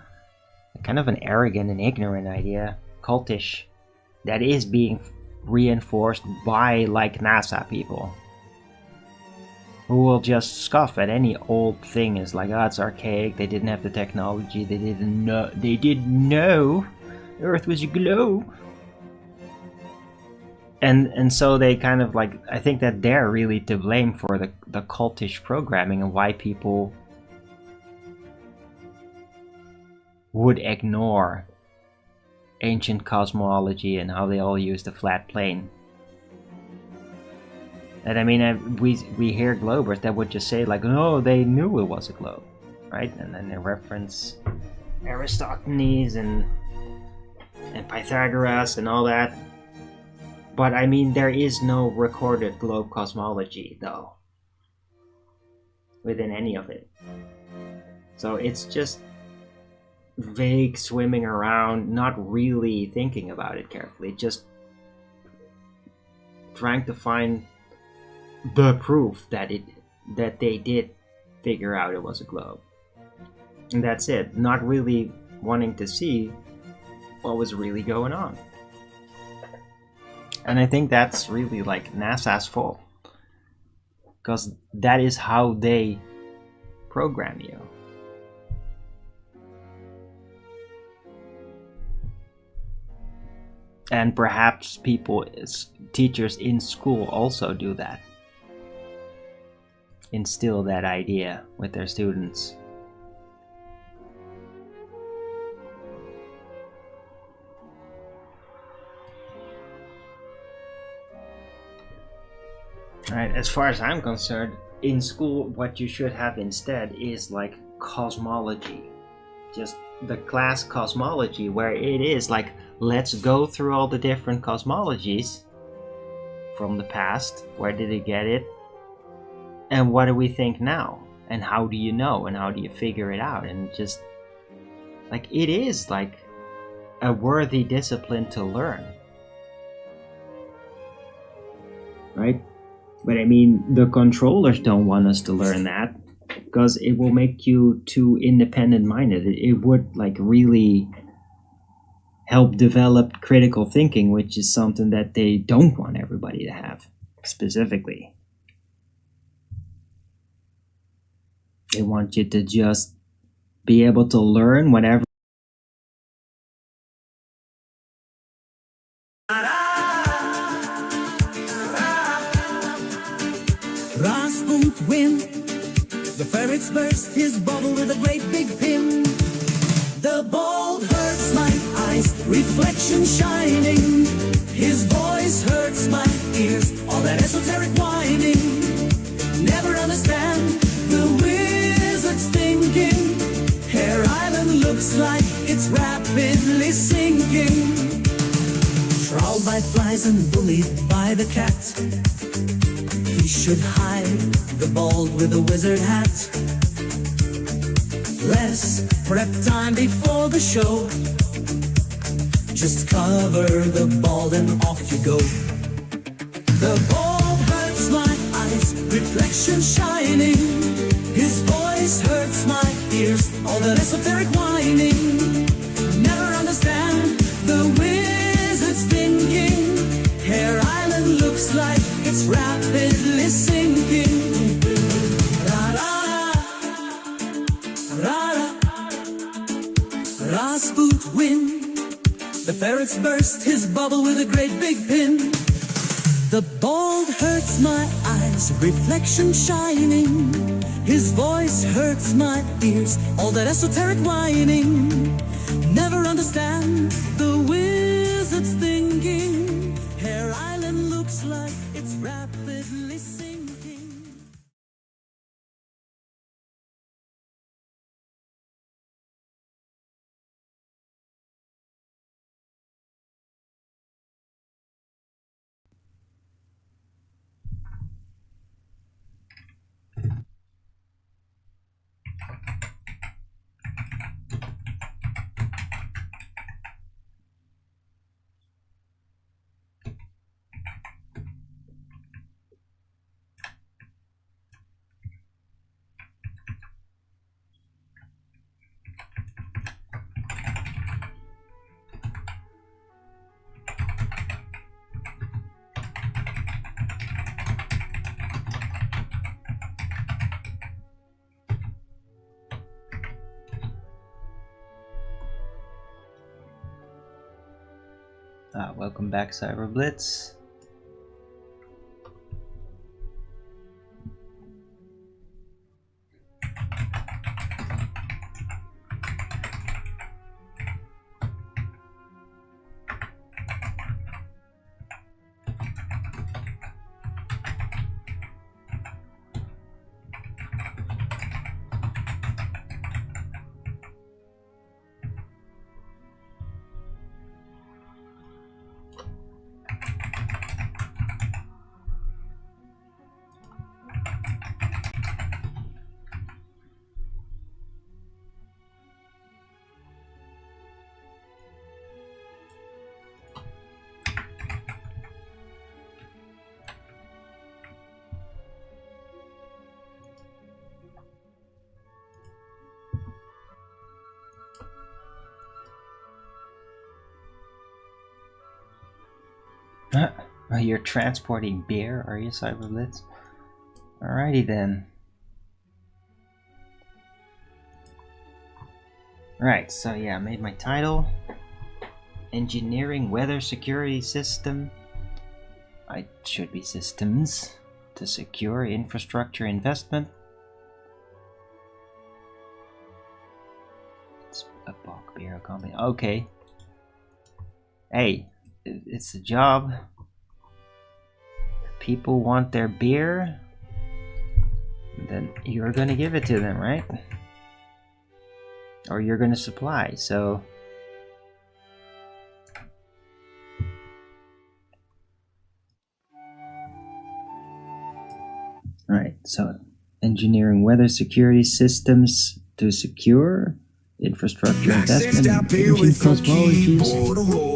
kind of an arrogant and ignorant idea, cultish, that is being reinforced by like NASA people, who will just scoff at any old thing as like, oh, it's archaic, they didn't have the technology, they didn't know Earth was a globe. And so they kind of like, I think that they're really to blame for the cultish programming and why people would ignore ancient cosmology and how they all used a flat plane. And I mean, we hear globers that would just say like, no, they knew it was a globe, right? And then they reference Aristophanes and Pythagoras and all that. But I mean, there is no recorded globe cosmology, though, within any of it. So it's just vague swimming around, not really thinking about it carefully, just trying to find the proof that they did figure out it was a globe. And that's it, not really wanting to see what was really going on. And I think that's really like NASA's fault, because that is how they program you. And perhaps people, teachers in school also do that. Instill that idea with their students. Right, as far as I'm concerned, in school what you should have instead is like cosmology. Just the class cosmology, where it is like, let's go through all the different cosmologies from the past. Where did it get it? And what do we think now? And how do you know? And how do you figure it out? And just like, it is like a worthy discipline to learn. Right? But I mean, the controllers don't want us to learn that, because it will make you too independent minded. It would like really help develop critical thinking, which is something that they don't want everybody to have, specifically. They want you to just be able to learn whatever. Win. The ferrets burst his bubble with a great big pin. The bald hurts my eyes, reflection shining. His voice hurts my ears, all that esoteric whining. Never understand the wizard's thinking. Hare Island looks like it's rapidly sinking. Trawled by flies and bullied by the cat. He should hide the bald with a wizard hat. Less prep time before the show. Just cover the bald and off you go. The bald hurts my eyes, reflection shining. His voice hurts my ears, all that esoteric whining. Never understand the wizard's thinking. Hare Island looks like it's rapidly sinking. Rasputin win. The ferrets burst his bubble with a great big pin. The bald hurts my eyes, reflection shining. His voice hurts my ears, all that esoteric whining. Never understand the wizard's thinking. Hare Island looks like it's rapidly sinking. Welcome back, Cyber Blitz. You're transporting beer, are you, Cyber Blitz? Alrighty then. Right, so yeah, I made my title. Engineering Weather Security System. I should be systems to secure infrastructure investment. It's a bulk beer company. Okay. Hey, it's a job. People want their beer, then you're gonna give it to them, right? Or you're gonna supply, so right, so engineering weather security systems to secure infrastructure investment, ancient cosmologies.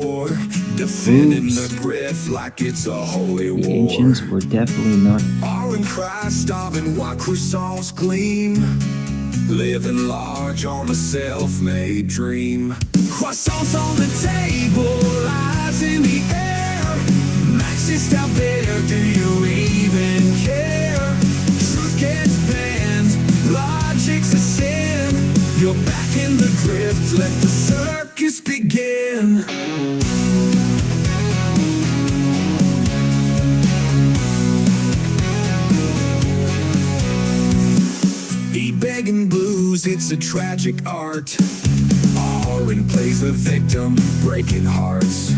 Defending the griff like it's a holy war. The ancients were definitely not. All in Christ, starving while croissants gleam. living large on a self-made dream. Croissants on the table, eyes in the air. Maxist out there, do you even care? Truth gets banned, logic's a sin. You're back in the grift, let the circus begin. Begging blues, it's a tragic art. Arwen plays the victim, breaking hearts.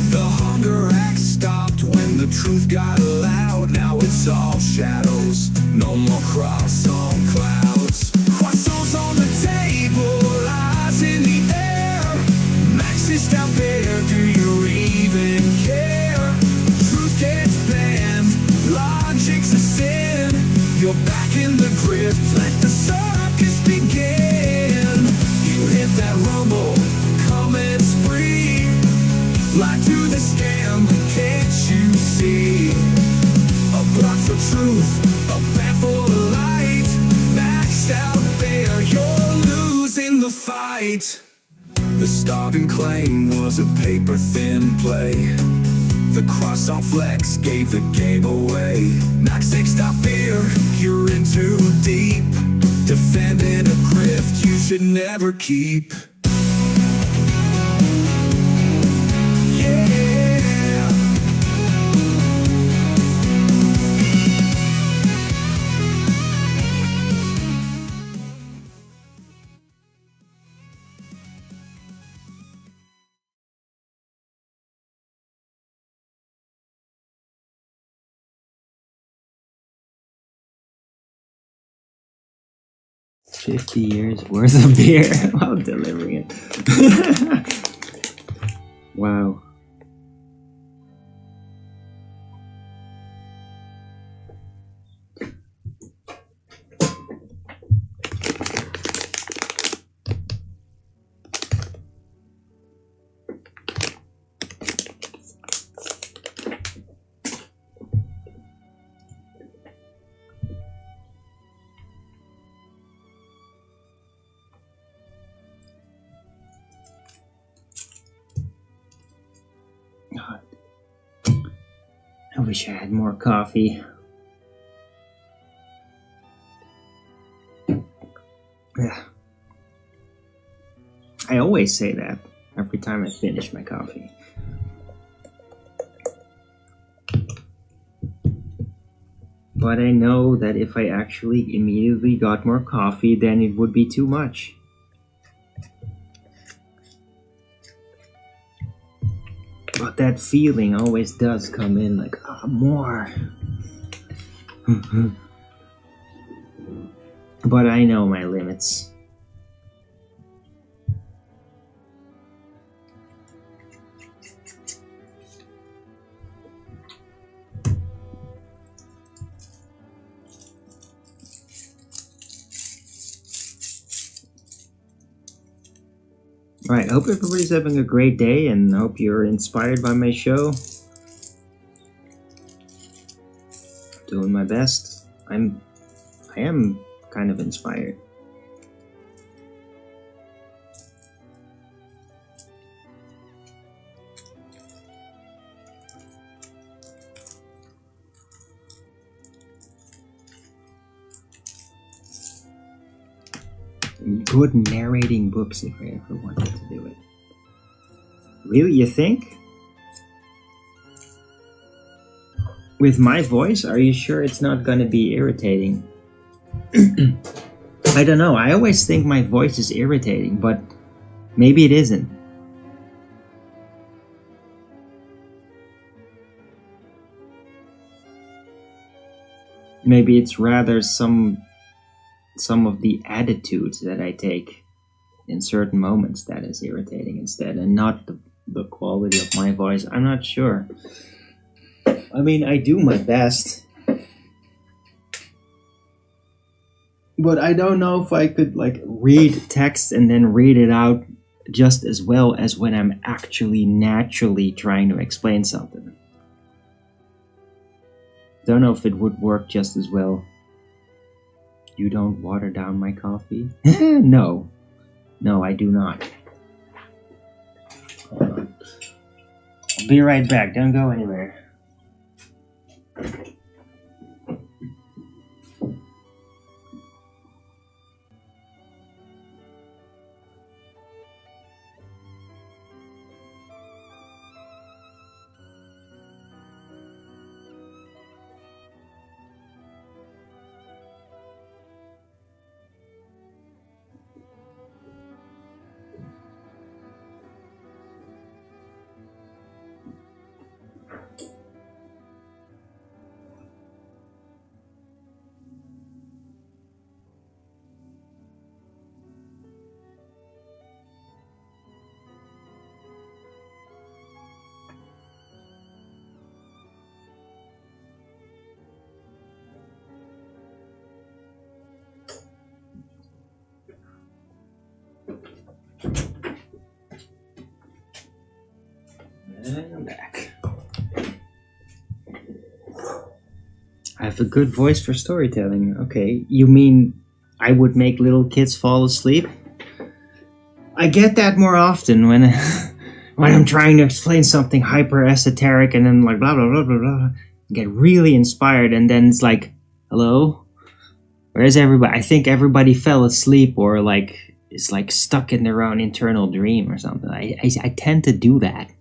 The hunger act stopped when the truth got loud. Now it's all shadows, no more cross on clouds. Croissants on the table, eyes in the air. Maxist out there, do you even care? Truth gets banned, logic's a sin. You're back in the grift, let the circus begin. You hit that rumble, comment spree. Lie to the scam, can't you see? A block for truth, a bat for the light. Maxed out there, you're losing the fight. The starting claim was a paper-thin play. The croissant flex gave the game away. Knock 6, stop here, you're in too deep. Defending a grift you should never keep. Yeah. $50 years worth of beer while delivering it. Wow. God. I wish I had more coffee. Yeah. I always say that every time I finish my coffee. But I know that if I actually immediately got more coffee, then it would be too much. But that feeling always does come in like, oh, more. But I know my limits. Alright, hope everybody's having a great day and hope you're inspired by my show. Doing my best. I am kind of inspired. Good narrating books if I ever wanted to do it. Really, you think? With my voice, are you sure it's not gonna be irritating? I don't know, I always think my voice is irritating, but maybe it isn't. Maybe it's rather some of the attitudes that I take in certain moments that is irritating instead, and not the quality of my voice. I'm not sure. I mean, I do my best, but I don't know if I could like read text and then read it out just as well as when I'm actually naturally trying to explain something. Don't know if it would work just as well. You don't water down my coffee? No. No, I do not. Hold on. I'll be right back. Don't go anywhere. And I'm back. I have a good voice for storytelling. Okay, you mean I would make little kids fall asleep? I get that more often when when I'm trying to explain something hyper esoteric and then like blah blah blah blah blah, get really inspired and then it's like, hello? Where's everybody? I think everybody fell asleep or like is like stuck in their own internal dream or something. I tend to do that.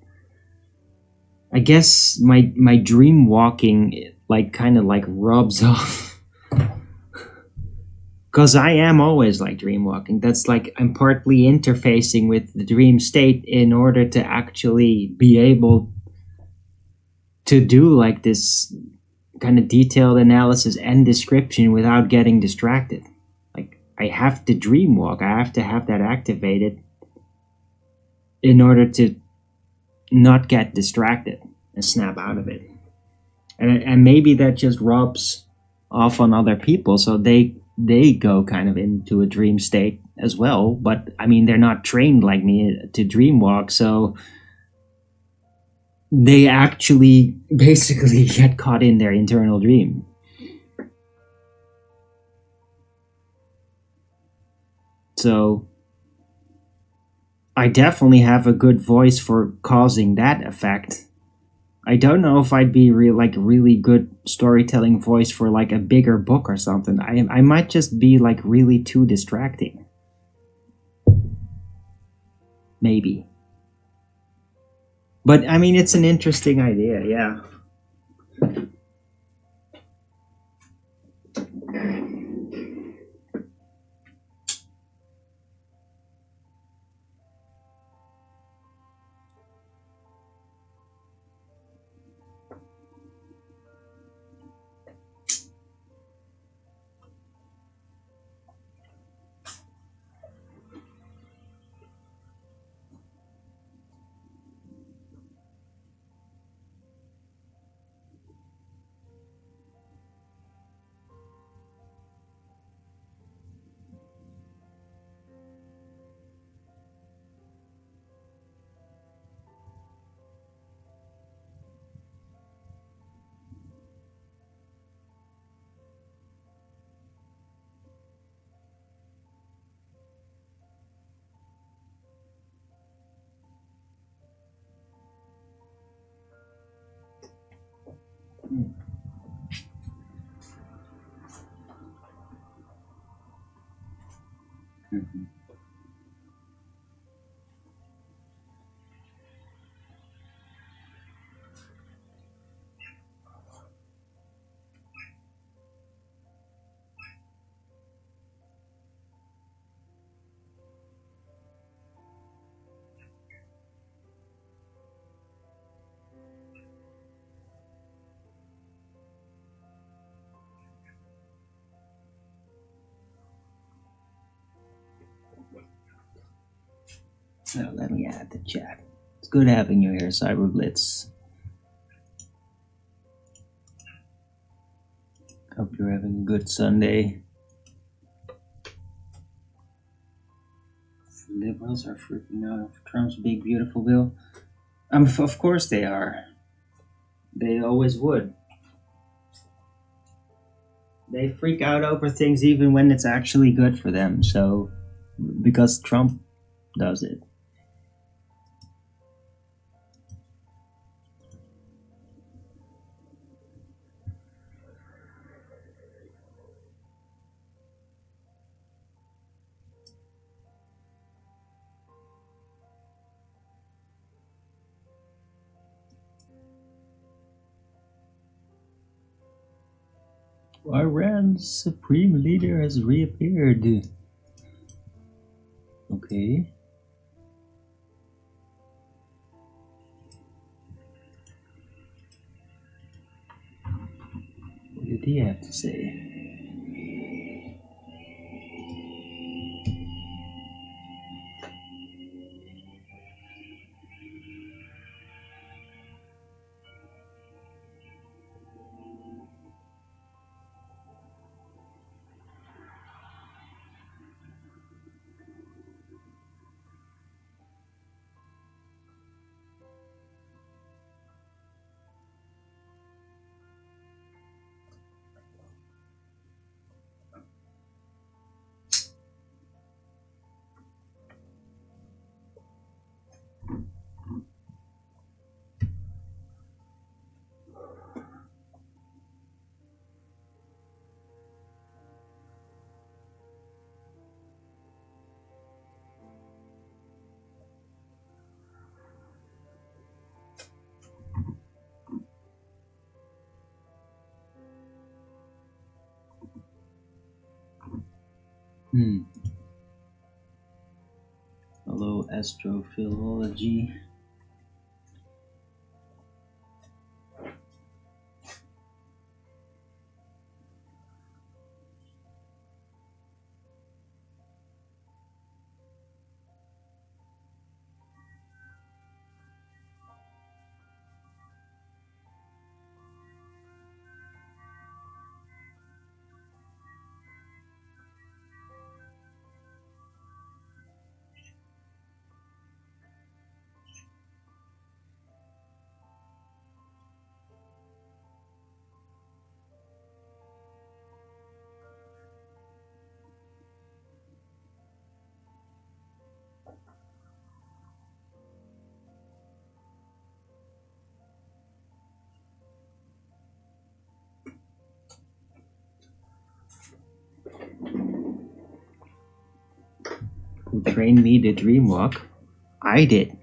I guess my dream walking like kind of like rubs off. Because I am always like dream walking. That's like I'm partly interfacing with the dream state in order to actually be able to do like this kind of detailed analysis and description without getting distracted. Like I have to dream walk. I have to have that activated in order to not get distracted and snap out of it. And maybe that just rubs off on other people, so they go kind of into a dream state as well. But I mean, they're not trained like me to dream walk, so they actually basically get caught in their internal dream. So I definitely have a good voice for causing that effect. I don't know if I'd be really good storytelling voice for like a bigger book or something. I might just be like really too distracting. Maybe. But I mean, it's an interesting idea, yeah. Mm-hmm. So let me add the chat. It's good having you here, Cyberblitz. Hope you're having a good Sunday. Liberals are freaking out of Trump's big beautiful bill. Of course they are. They always would. They freak out over things even when it's actually good for them. So, because Trump does it. Iran's supreme leader has reappeared. Okay. What did he have to say? Hello, astrophilology. Who trained me to dream walk? I did.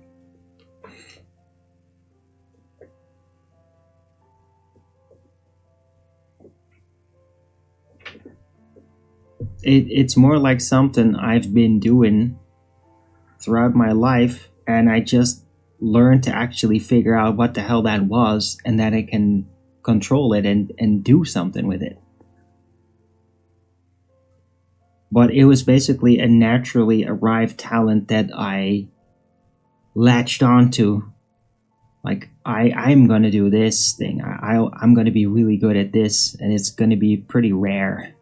It's more like something I've been doing throughout my life, and I just learned to actually figure out what the hell that was, and that I can control it and do something with it. But it was basically a naturally arrived talent that I latched onto. Like, I'm going to do this thing. I'm going to be really good at this, and it's going to be pretty rare.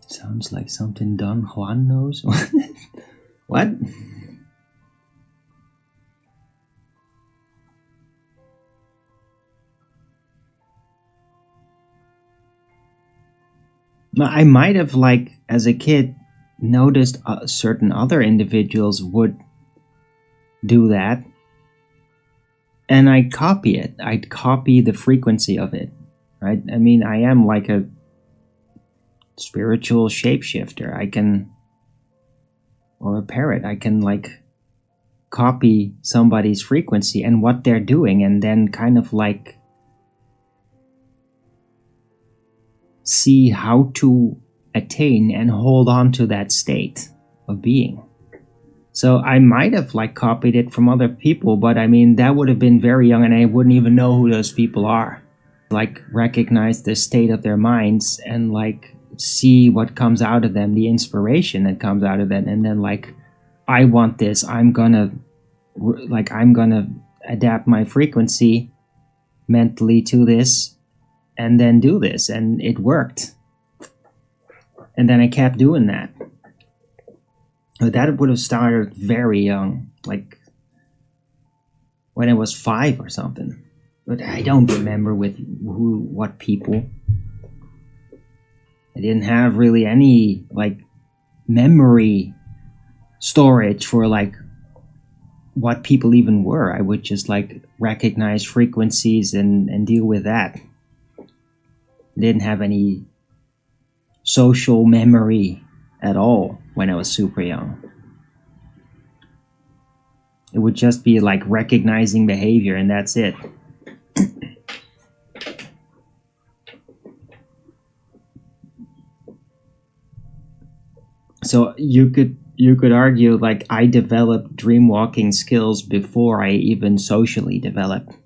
Sounds like something Don Juan knows. What? I might have, like, as a kid, noticed certain other individuals would do that, and I'd copy it. I'd copy the frequency of it, right? I mean, I am like a spiritual shapeshifter. I can, or a parrot, I can, like, copy somebody's frequency and what they're doing, and then kind of, like, see how to attain and hold on to that state of being. So I might have, like, copied it from other people, but I mean, that would have been very young and I wouldn't even know who those people are. Like, recognize the state of their minds and, like, see what comes out of them, the inspiration that comes out of them, and then, like, I want this, I'm gonna adapt my frequency mentally to this and then do this, and it worked. And then I kept doing that. But that would have started very young, like when I was 5 or something. but I don't remember with what people. I didn't have really any like memory storage for like what people even were. I would just like recognize frequencies and deal with that. Didn't have any social memory at all when I was super young. It would just be like recognizing behavior and that's it. So you could argue like I developed dream walking skills before I even socially developed.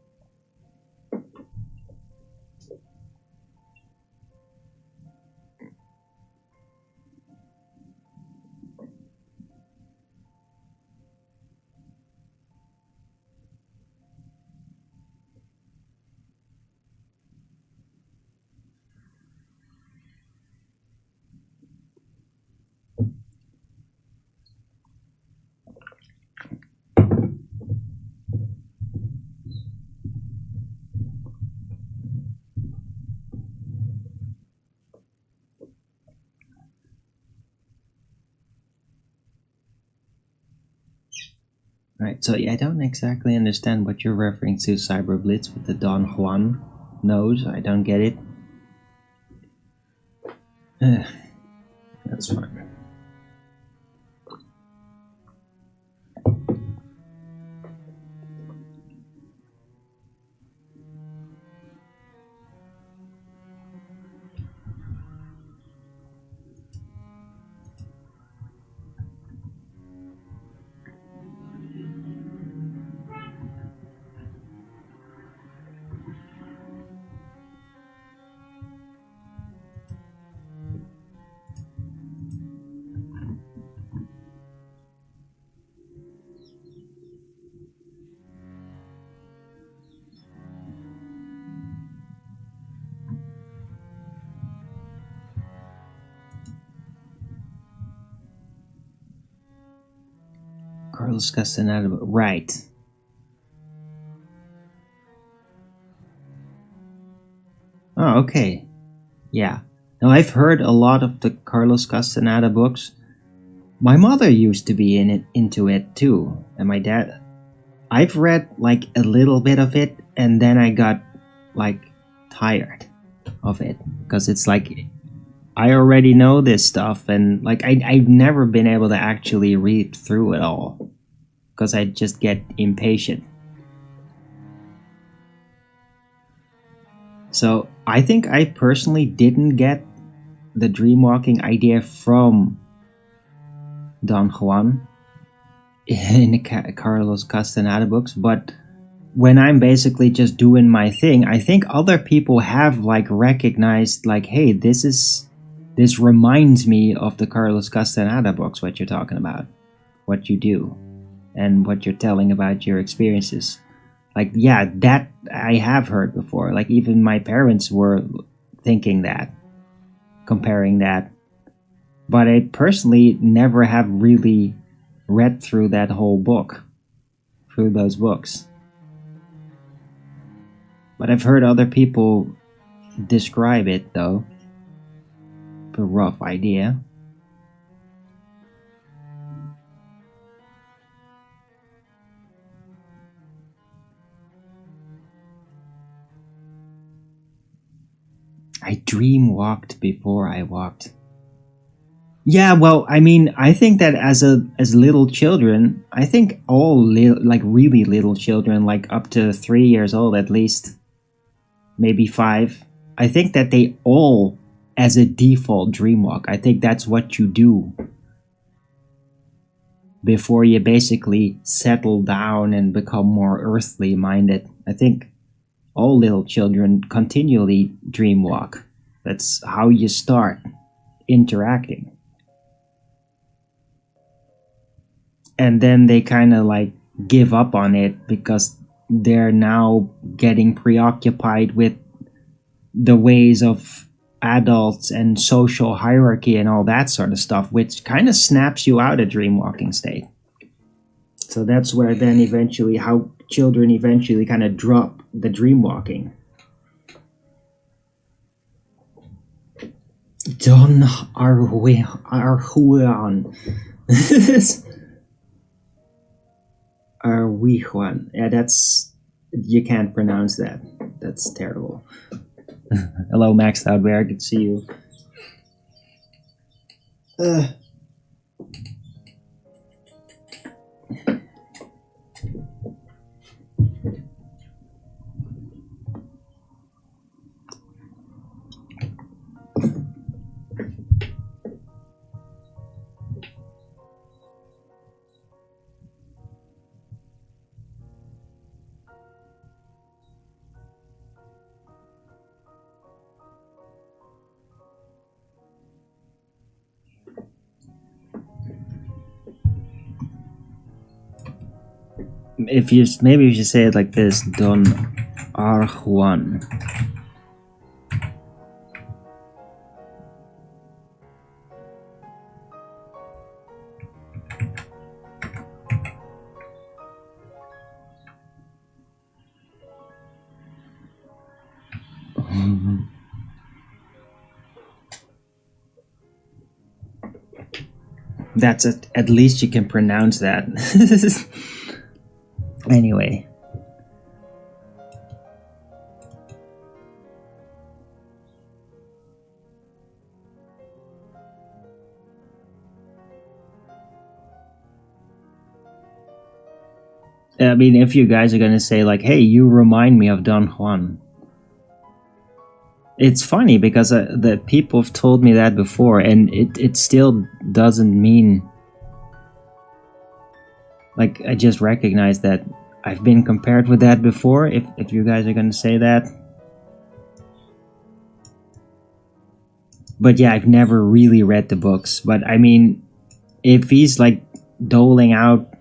Right, so yeah, I don't exactly understand what you're referring to, Cyberblitz, with the Don Juan nose. I don't get it. That's fine. Carlos Castaneda, right. Oh, okay. Yeah. Now, I've heard a lot of the Carlos Castaneda books. My mother used to be into it too. And my dad... I've read like a little bit of it and then I got like tired of it. Because it's like... I already know this stuff and like I've never been able to actually read through it all because I just get impatient. So I think I personally didn't get the dreamwalking idea from Don Juan in the Carlos Castaneda books, but when I'm basically just doing my thing, I think other people have like recognized like, hey, this reminds me of the Carlos Castaneda books, what you're talking about, what you do, and what you're telling about your experiences. Like, yeah, that I have heard before. Like, even my parents were thinking that, comparing that. But I personally never have really read through that whole book, through those books. But I've heard other people describe it, though. A rough idea. I dream walked before I walked. Yeah, well, I mean, I think that as little children, I think all like really little children, like up to 3 years old at least, maybe 5, I think that they all as a default dreamwalk. I think that's what you do before you basically settle down and become more earthly minded. I think all little children continually dreamwalk. That's how you start interacting. And then they kind of like give up on it because they're now getting preoccupied with the ways of adults and social hierarchy and all that sort of stuff, which kind of snaps you out of dreamwalking state. So that's where then eventually, how children eventually kind of drop the dream walking. Don Arjuan. Arwijnimations. Yeah, that's, you can't pronounce that. That's terrible. Hello, Max Loudbear. Good to see you. If you maybe you should say it like this, Don Arjuan. That's it. At least you can pronounce that. Anyway. I mean, if you guys are gonna say like, hey, you remind me of Don Juan. It's funny because the people have told me that before, and it still doesn't mean... Like, I just recognize that I've been compared with that before, if you guys are gonna say that. But yeah, I've never really read the books. But I mean, if he's like doling out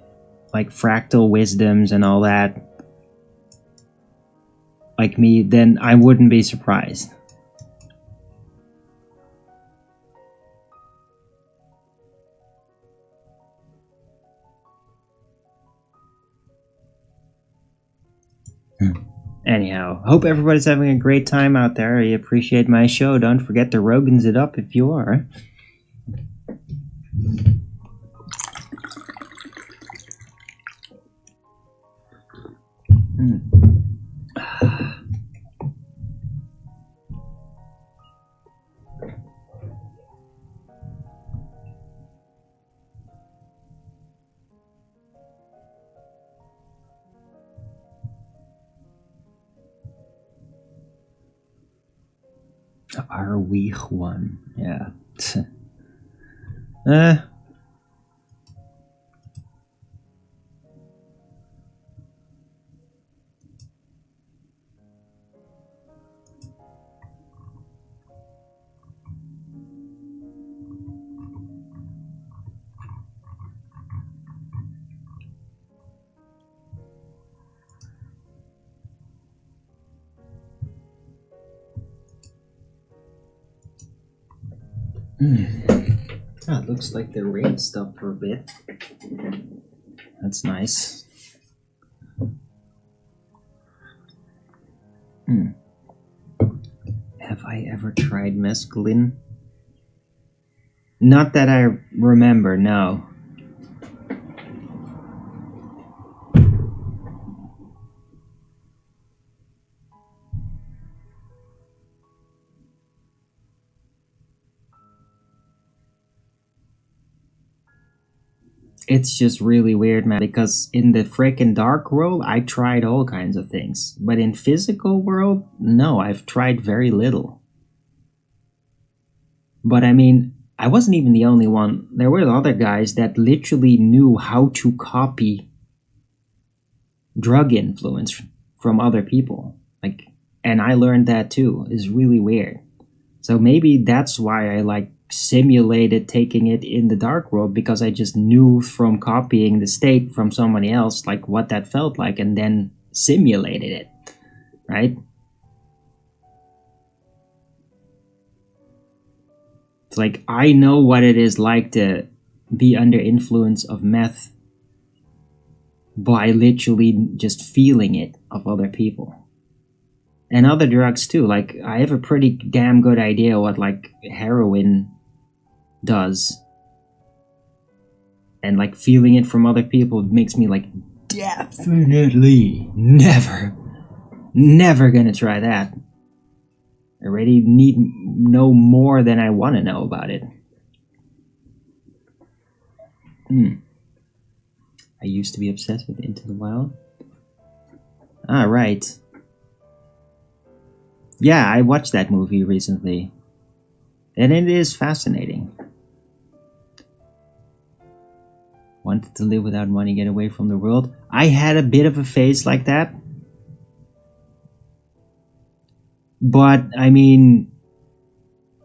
like fractal wisdoms and all that, like me, then I wouldn't be surprised. Anyhow, hope everybody's having a great time out there. I appreciate my show. Don't forget to Rogans it up if you are. Arwijnimations, yeah. Ah, it looks like the rain stopped for a bit. That's nice. Have I ever tried mescaline? Not that I remember, no. It's just really weird, man, because in the frickin' dark world, I tried all kinds of things. But in physical world, no, I've tried very little. But I mean, I wasn't even the only one. There were other guys that literally knew how to copy drug influence from other people. Like, and I learned that too. It's really weird. So maybe that's why I like simulated taking it in the dark world, because I just knew from copying the state from somebody else like what that felt like, and then simulated it, right? It's like I know what it is like to be under influence of meth by literally just feeling it of other people. And other drugs too. Like, I have a pretty damn good idea what, like, heroin does. And, like, feeling it from other people makes me, like, definitely never gonna try that. I already know more than I want to know about it. I used to be obsessed with Into the Wild. Ah, right. Yeah, I watched that movie recently. And it is fascinating. Wanted to live without money, get away from the world. I had a bit of a phase like that. But, I mean,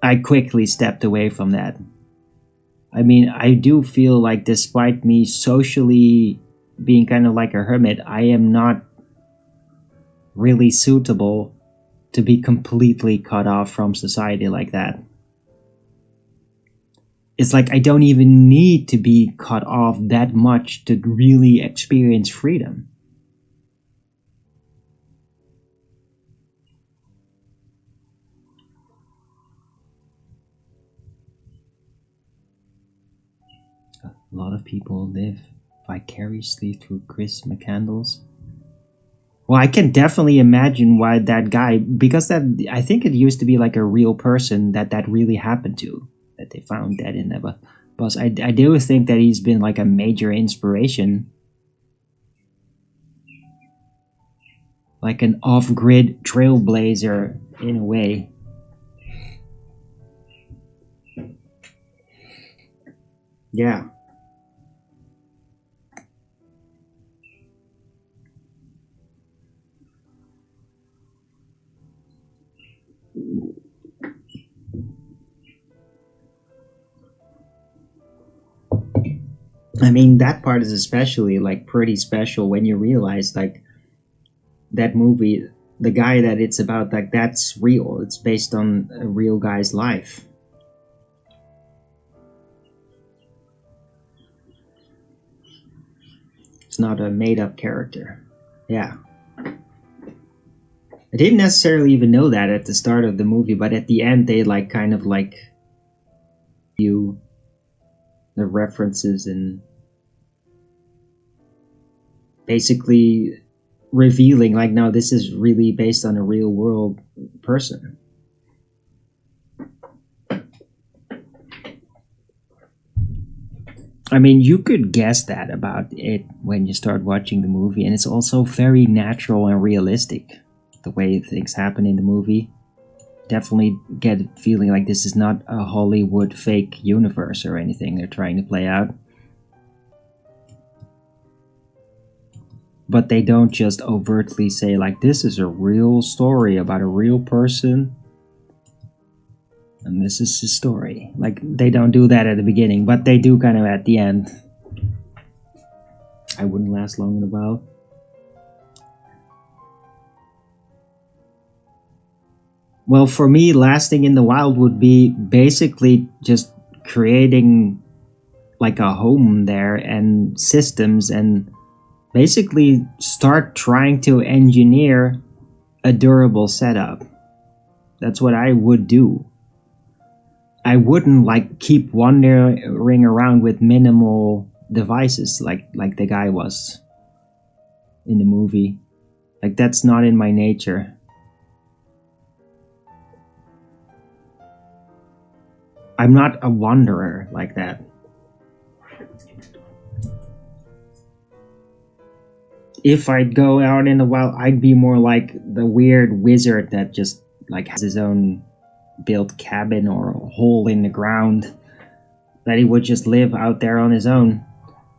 I quickly stepped away from that. I mean, I do feel like despite me socially being kind of like a hermit, I am not really suitable to be completely cut off from society like that. It's like I don't even need to be cut off that much to really experience freedom. A lot of people live vicariously through Chris McCandless. Well, I can definitely imagine why that guy, because that, I think it used to be like a real person that really happened to, that they found dead in there. But I do think that he's been like a major inspiration, like an off-grid trailblazer in a way. Yeah. I mean, that part is especially like pretty special when you realize like that movie, the guy that it's about, like that's real. It's based on a real guy's life. It's not a made-up character. Yeah. I didn't necessarily even know that at the start of the movie, but at the end they like kind of like you the references and basically revealing like, no, this is really based on a real world person. I mean, you could guess that about it when you start watching the movie, and it's also very natural and realistic, the way things happen in the movie. Definitely get a feeling like this is not a Hollywood fake universe or anything they're trying to play out. But they don't just overtly say like, this is a real story about a real person and this is his story. Like, they don't do that at the beginning, but they do kind of at the end. I wouldn't last long in a while. Well, for me, lasting in the wild would be basically just creating like a home there and systems, and basically start trying to engineer a durable setup. That's what I would do. I wouldn't like keep wandering around with minimal devices like the guy was in the movie. Like, that's not in my nature. I'm not a wanderer like that. If I'd go out in the wild, I'd be more like the weird wizard that just like has his own built cabin or a hole in the ground, that he would just live out there on his own.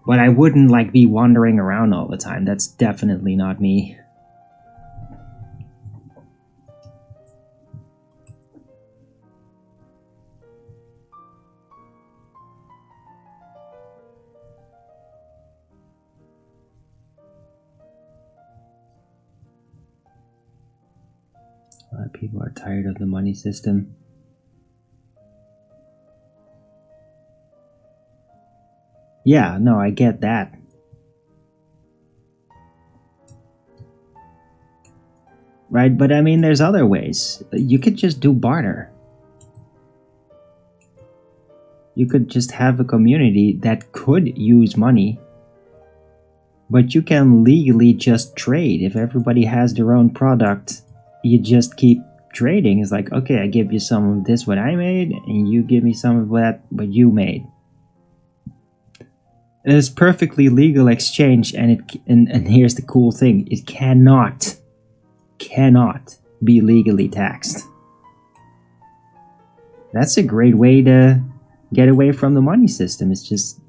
But I wouldn't like be wandering around all the time. That's definitely not me. A lot of people are tired of the money system. Yeah, no, I get that. right? But I mean, there's other ways. You could just do barter. You could just have a community that could use money, but you can legally just trade. If everybody has their own product, you just keep trading. It's like, okay, I give you some of this what I made, and you give me some of that what you made. It's perfectly legal exchange, and here's the cool thing: it cannot be legally taxed. That's a great way to get away from the money system. It's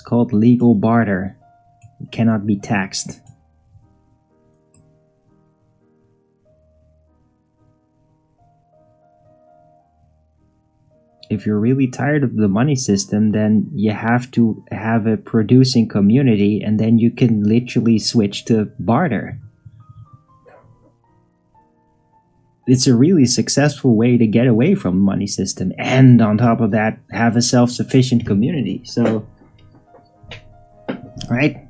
called legal barter. It cannot be taxed. If you're really tired of the money system, then you have to have a producing community, and then you can literally switch to barter. It's a really successful way to get away from the money system, and on top of that, have a self-sufficient community. So, right?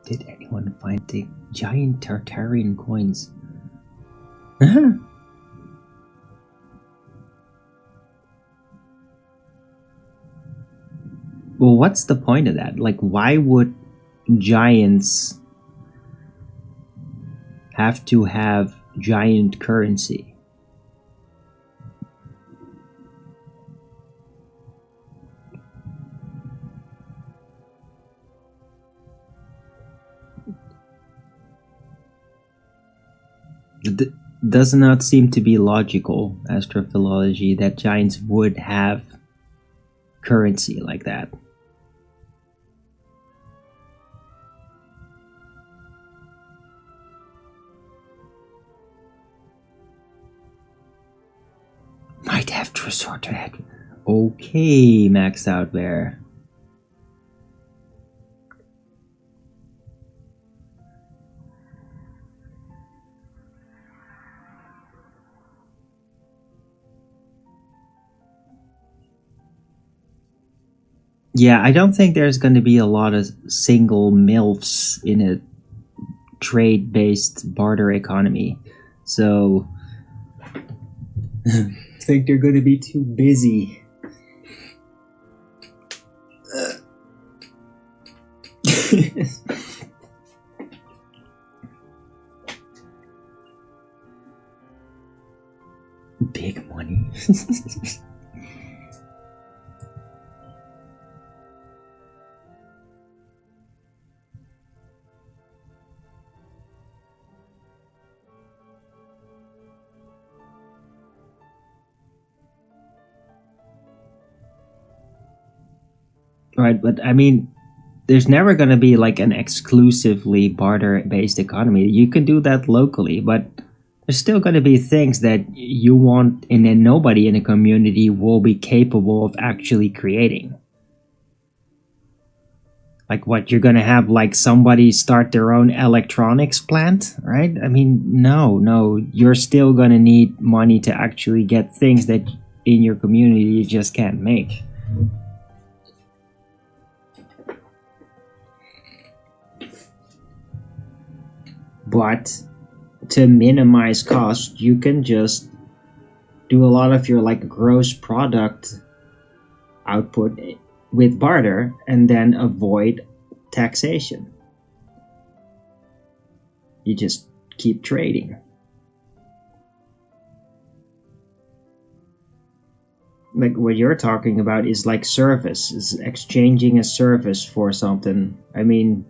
Did anyone find the giant Tartarian coins? Well, what's the point of that? Like, why would giants have to have giant currency? It does not seem to be logical, astrophilology, that giants would have currency like that. Might have to resort to that. Okay, Max out there. Yeah, I don't think there's going to be a lot of single MILFs in a trade-based barter economy. So, I think they're going to be too busy. Big money. Right, but I mean, there's never going to be like an exclusively barter-based economy. You can do that locally, but there's still going to be things that you want, and then nobody in a community will be capable of actually creating. Like what, you're gonna have like somebody start their own electronics plant, right? I mean, no, you're still gonna need money to actually get things that in your community you just can't make. But to minimize cost, you can just do a lot of your like gross product output with barter and then avoid taxation. You just keep trading. Like what you're talking about is like service, is exchanging a service for something. I mean,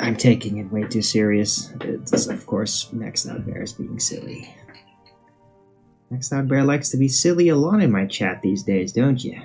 I'm taking it way too serious. It's, of course, Maxed Out Bear is being silly. Maxed Out Bear likes to be silly a lot in my chat these days, don't you?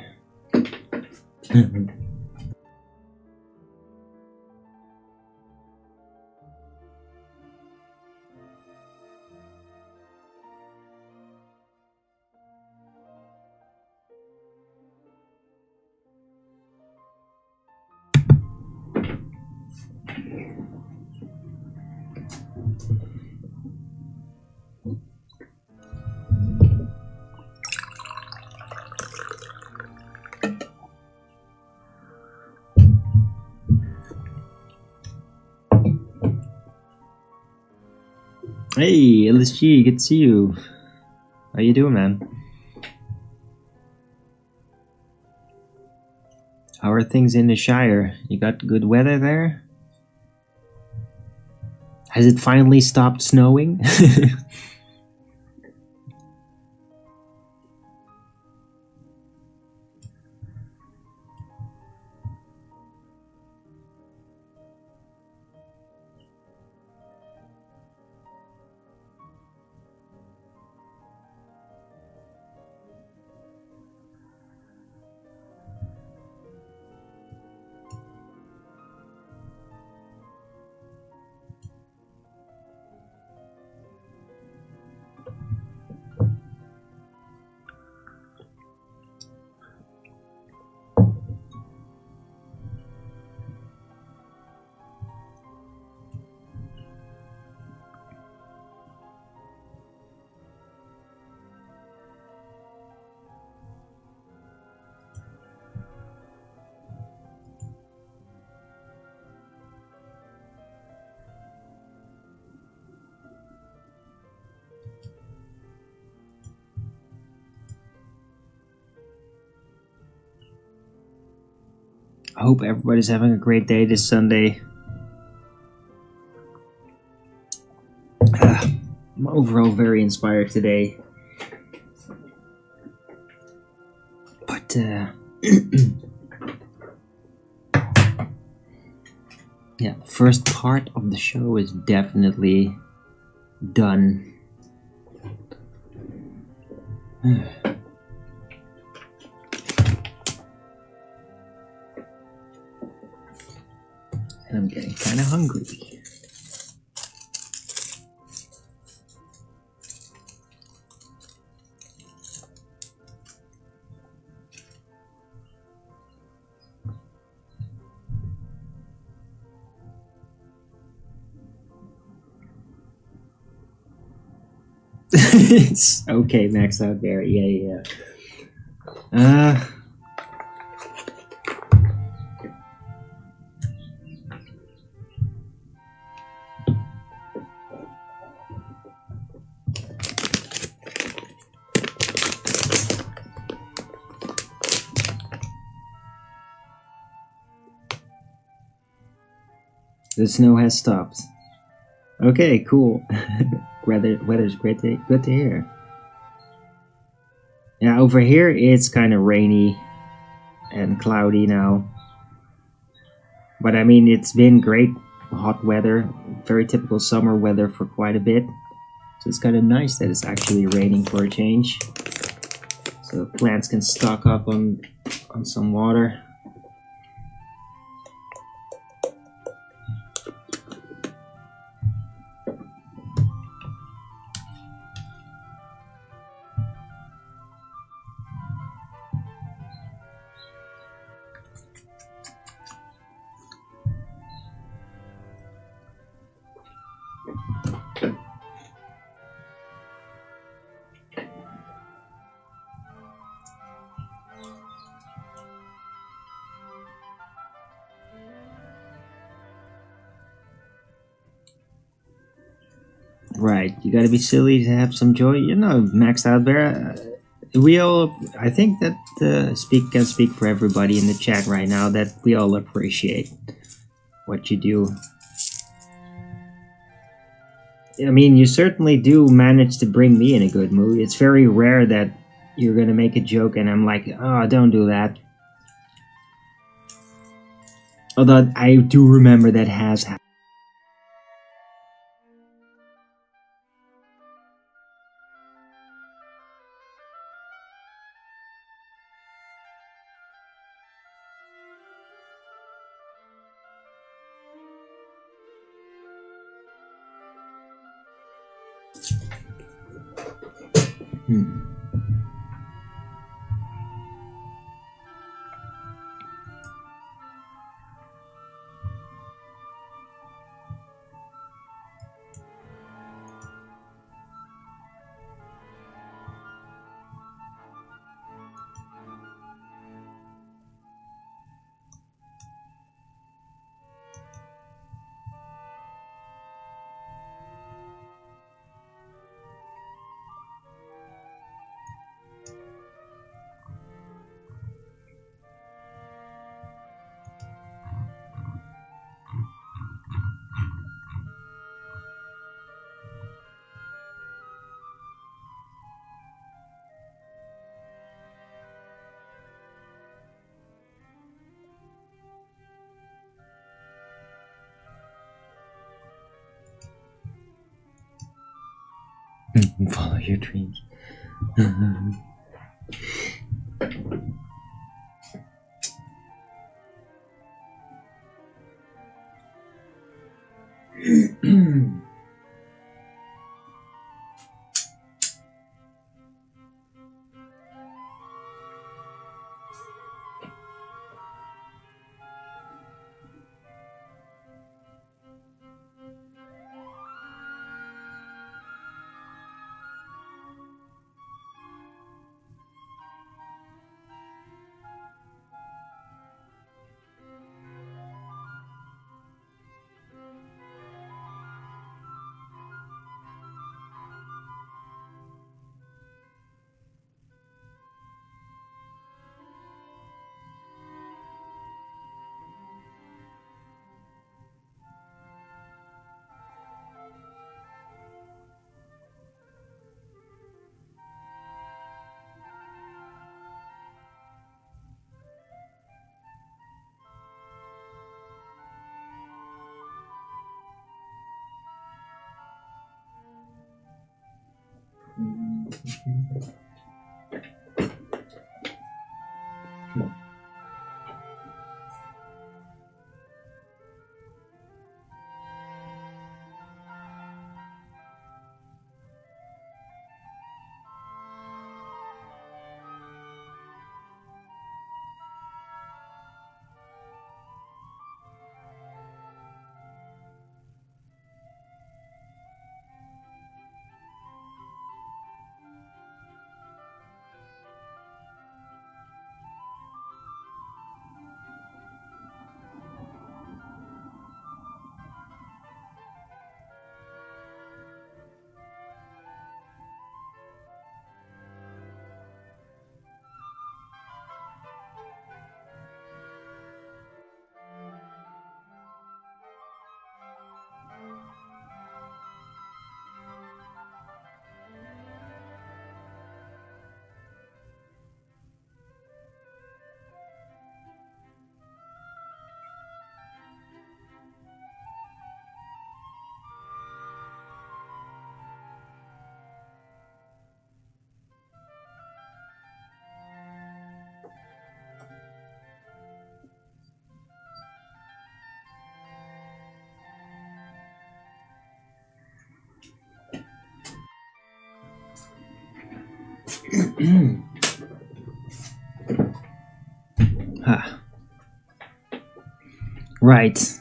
Hey, LSG, good to see you. How you doing, man? How are things in the Shire? You got good weather there? Has it finally stopped snowing? I hope everybody's having a great day this Sunday. I'm overall very inspired today. But, yeah, the first part of the show is definitely done. And I'm getting kind of hungry. It's okay, Max out there. Yeah. The snow has stopped. Okay, cool. Weather's good to hear. Yeah, over here it's kind of rainy and cloudy now. But I mean, it's been great hot weather, very typical summer weather for quite a bit. So it's kind of nice that it's actually raining for a change. So plants can stock up on some water. Right, you gotta be silly to have some joy. You know, maxed out bear. We all, I think that can speak for everybody in the chat right now that we all appreciate what you do. I mean, you certainly do manage to bring me in a good mood. It's very rare that you're gonna make a joke and I'm like, oh, don't do that. Although I do remember that has happened. Follow your dreams. Huh. Right.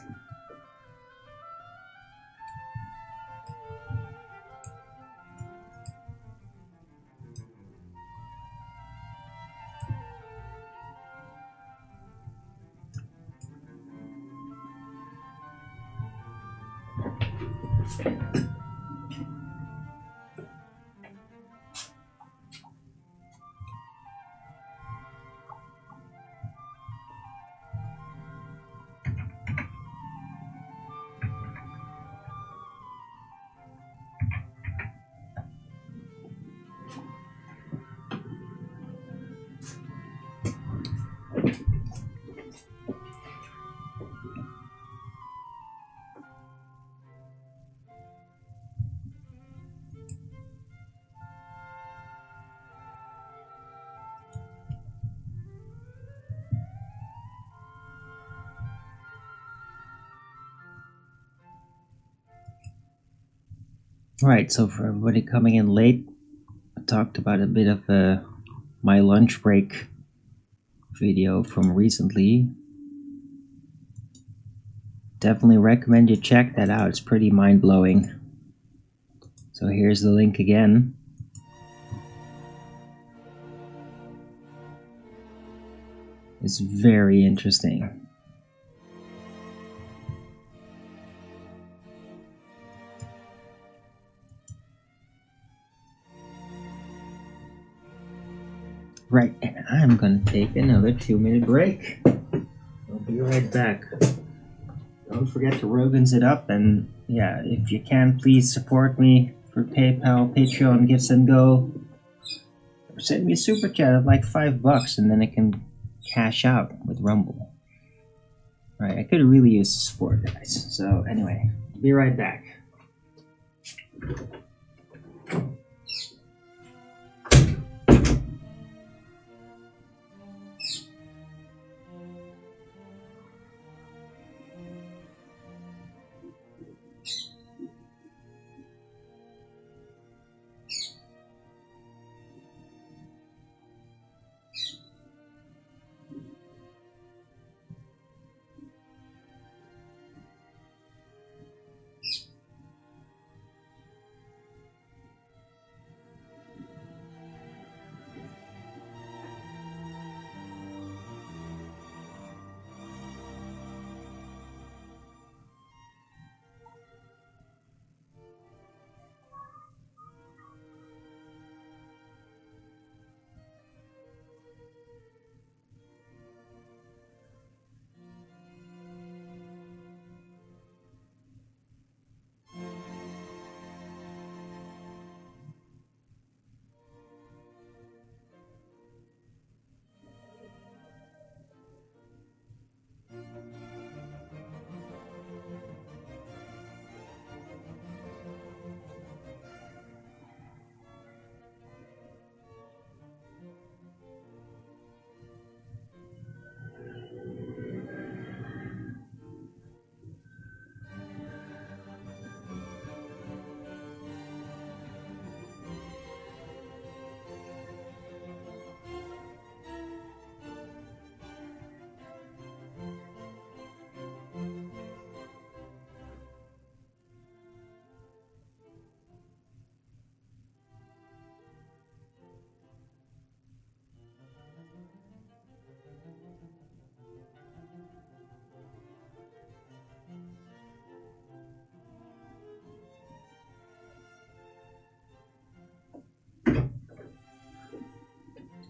Right, so for everybody coming in late, I talked about a bit of my lunch break video from recently. Definitely recommend you check that out. It's pretty mind-blowing. So here's the link again. It's very interesting. Right, and I'm gonna take another 2-minute break. I'll be right back. Don't forget to Rogan's it up, and yeah, if you can, please support me for PayPal, Patreon, Gifts and Go. Or send me a super chat of like $5, and then I can cash out with Rumble. Right, I could really use the support, guys. So anyway, I'll be right back.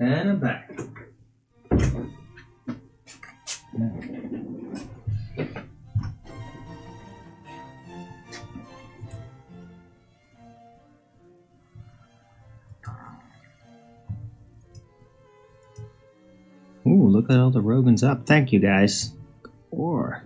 And I'm back. Ooh, look at all the Rogans up. Thank you, guys. Or...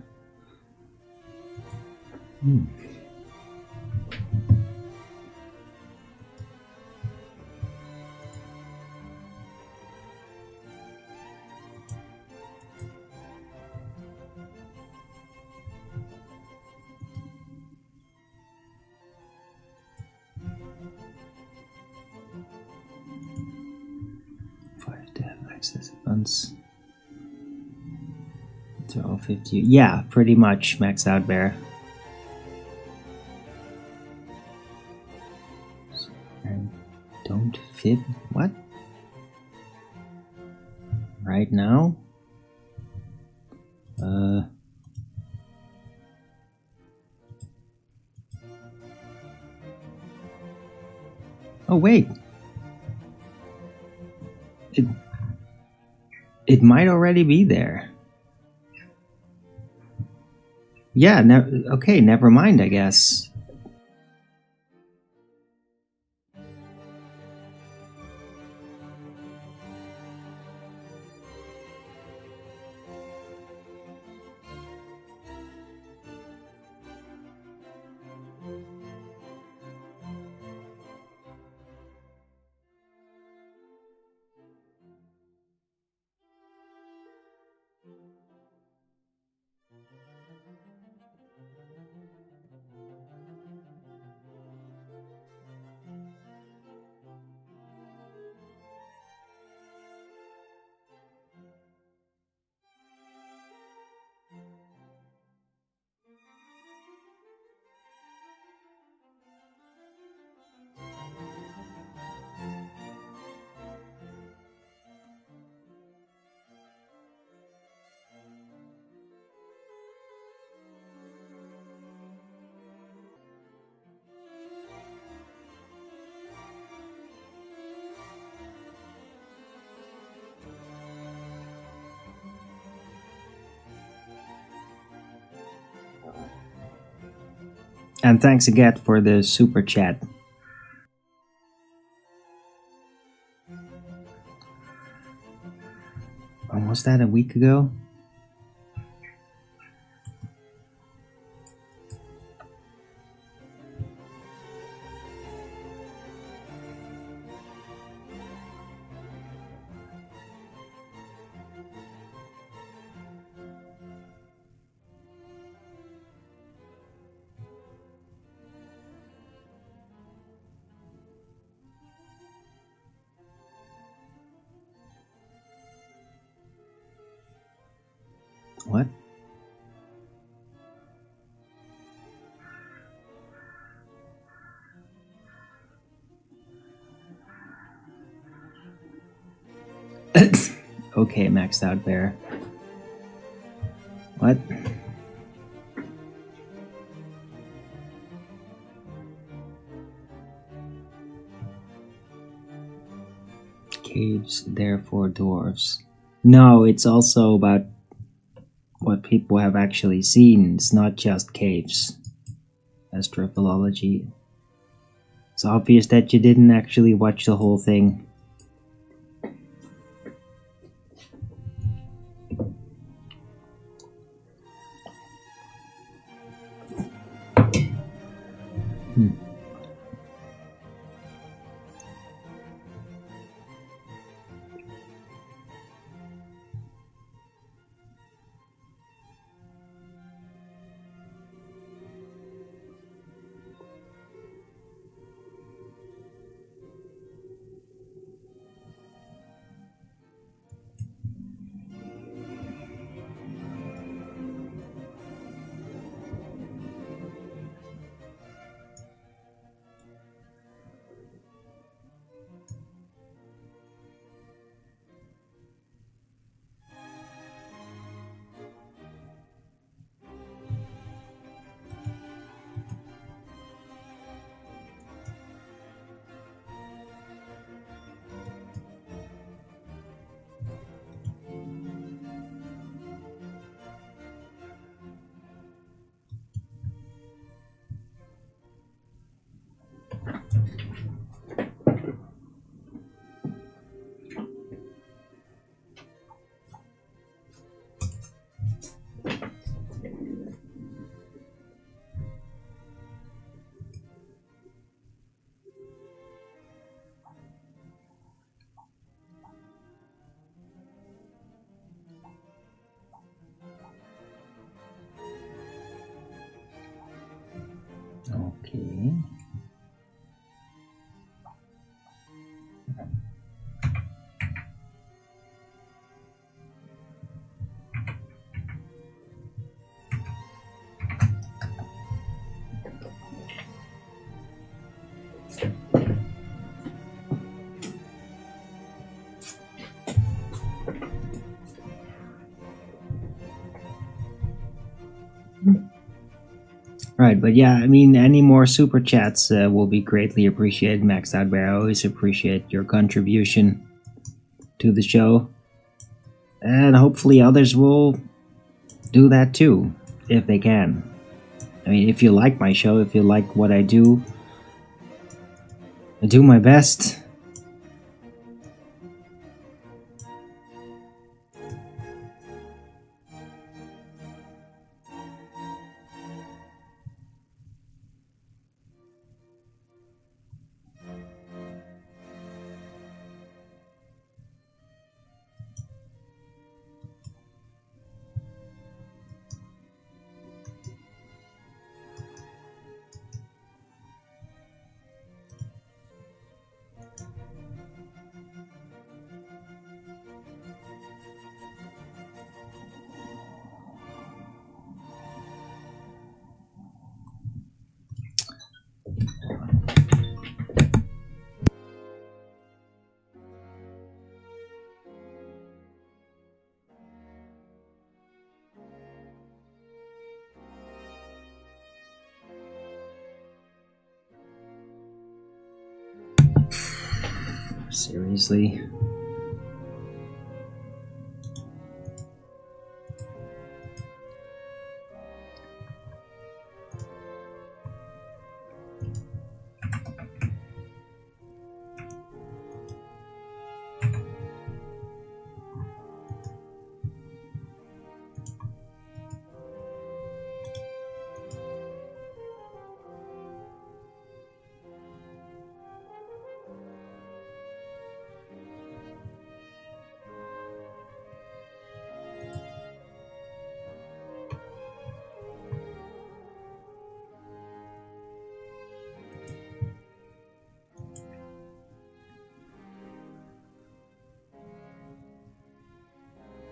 access funds to all 50. Yeah, pretty much max out bear. And don't fit what? Right now? Oh wait. It might already be there. Yeah, okay, never mind, I guess. And thanks again for the super chat. When was that, a week ago? What? Okay, maxed out bear. What? Caves, therefore dwarves. No, it's also about what people have actually seen. It's not just caves. Astrophilology. It's obvious that you didn't actually watch the whole thing. Okay. Right, but yeah, I mean, any more super chats will be greatly appreciated, Max Out Bear. I always appreciate your contribution to the show. And hopefully others will do that too, if they can. I mean, if you like my show, if you like what I do my best. Seriously?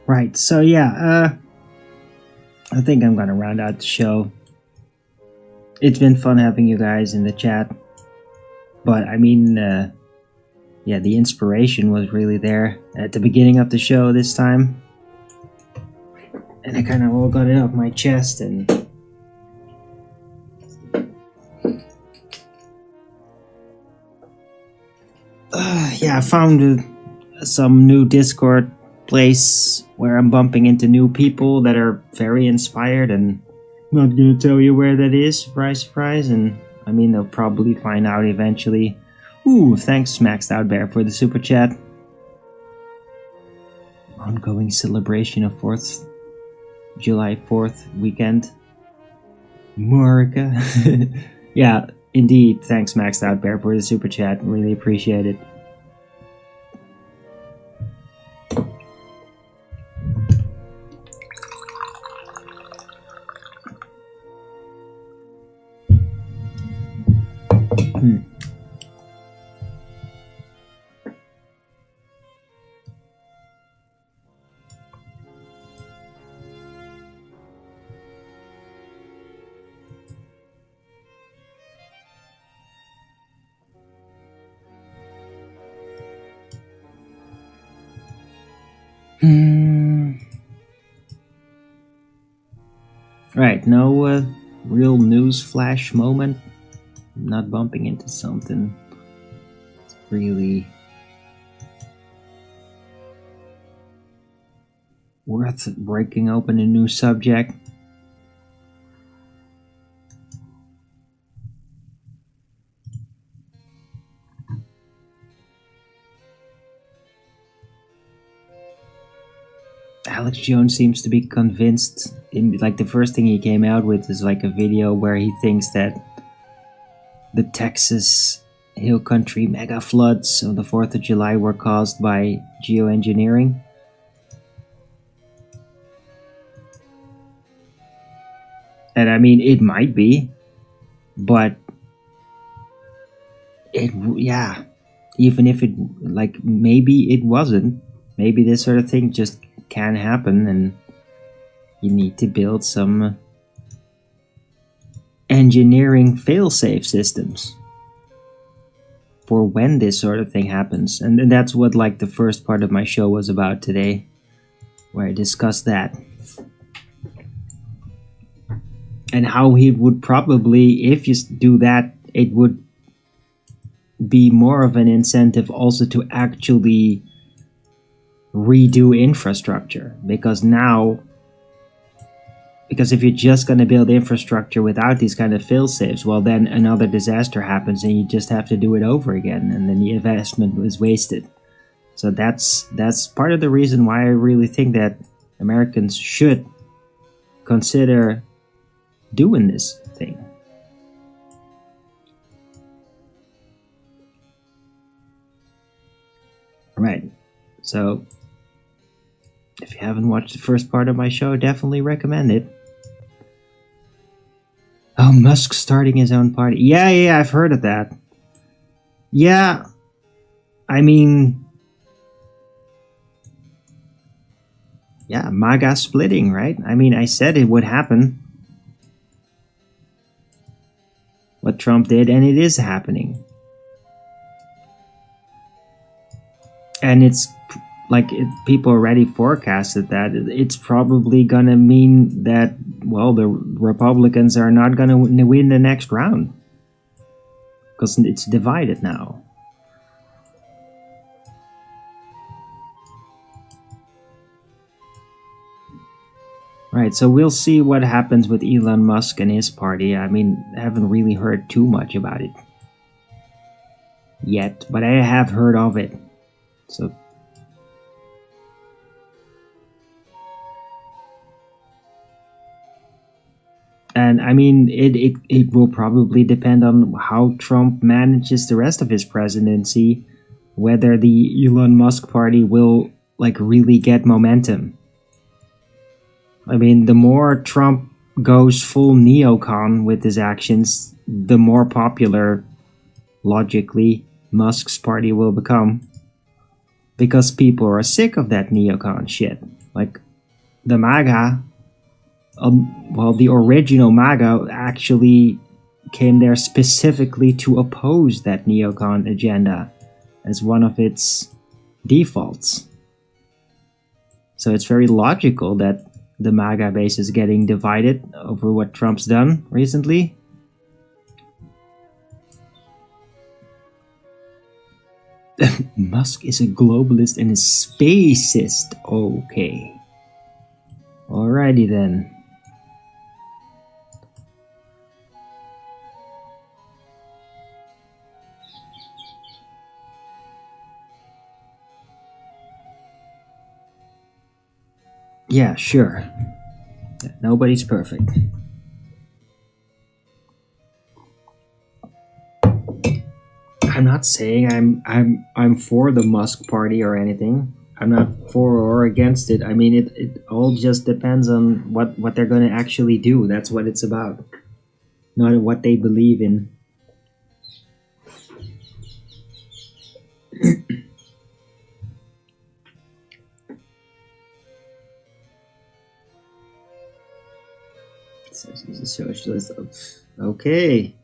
Right, so yeah, I think I'm gonna round out the show. It's been fun having you guys in the chat. But I mean, yeah, the inspiration was really there at the beginning of the show this time. And I kind of all got it off my chest and... yeah, I found some new Discord place where I'm bumping into new people that are very inspired, and I'm not gonna tell you where that is, surprise, surprise, and I mean, they'll probably find out eventually. Ooh, thanks Maxed Out Bear for the super chat. Ongoing celebration of July 4th weekend. America. Yeah, indeed, thanks Maxed Out Bear for the super chat, really appreciate it. Right, no real news flash moment. I'm not bumping into something that's really worth breaking open a new subject. Alex Jones seems to be convinced. Like, the first thing he came out with is like a video where he thinks that the Texas Hill Country mega floods on the 4th of July were caused by geoengineering. And I mean, it might be, but yeah, even if it, like, maybe it wasn't, maybe this sort of thing just can happen, and you need to build some engineering fail-safe systems for when this sort of thing happens. And that's what, like, the first part of my show was about today, where I discussed that. And how he would probably, if you do that, it would be more of an incentive also to actually redo infrastructure. Because if you're just going to build infrastructure without these kind of fail-safes, well, then another disaster happens and you just have to do it over again, and then the investment was wasted. So that's part of the reason why I really think that Americans should consider doing this thing. Right. So if you haven't watched the first part of my show, definitely recommend it. Oh, Musk starting his own party. Yeah, I've heard of that. Yeah, I mean, yeah, MAGA splitting, right? I mean, I said it would happen. What Trump did, and it is happening. And it's like, people already forecasted that it's probably gonna mean that, well, the Republicans are not gonna win the next round, because it's divided now. Right, so we'll see what happens with Elon Musk and his party. I mean, I haven't really heard too much about it yet, but I have heard of it. So, and I mean, it will probably depend on how Trump manages the rest of his presidency, whether the Elon Musk party will, like, really get momentum. I mean, the more Trump goes full neocon with his actions, the more popular, logically, Musk's party will become. Because people are sick of that neocon shit. Like the MAGA, well, the original MAGA actually came there specifically to oppose that neocon agenda as one of its defaults. So it's very logical that the MAGA base is getting divided over what Trump's done recently. Musk is a globalist and a spacist. Okay. Alrighty then. Yeah, sure. Nobody's perfect. I'm not saying I'm for the Musk party or anything. I'm not for or against it. I mean, it all just depends on what they're going to actually do. That's what it's about. Not what they believe in. Says he's a socialist. Okay.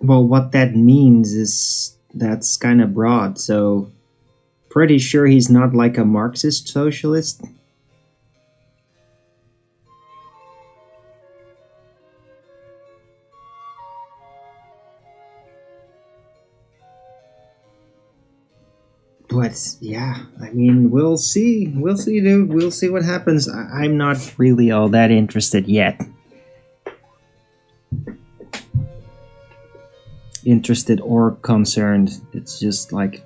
Well, what that means is that's kind of broad, so pretty sure he's not like a Marxist socialist. But yeah, I mean, we'll see, dude. We'll see what happens. I'm not really all that interested yet. Interested or concerned. It's just like,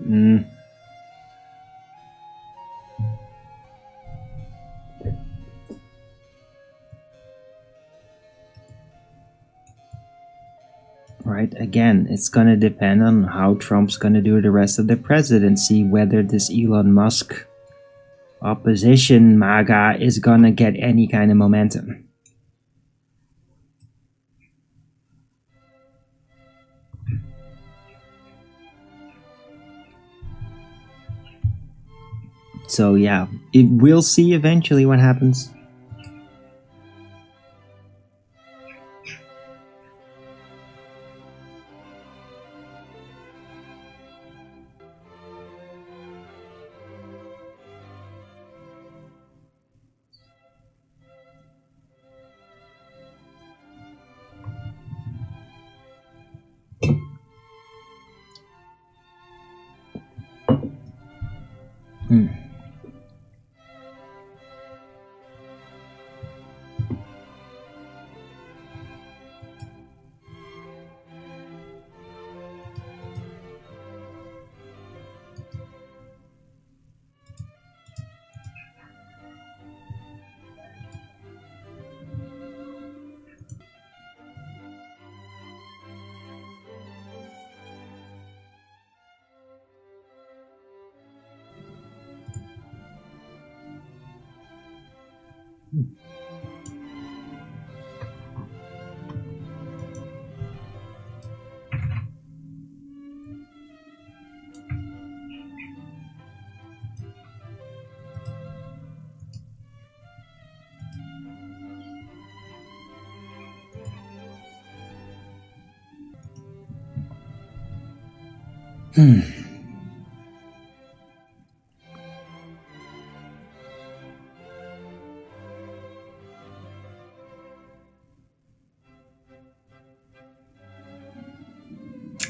Right, again, it's gonna depend on how Trump's gonna do the rest of the presidency, whether this Elon Musk opposition MAGA is gonna get any kind of momentum. So yeah, we'll see eventually what happens.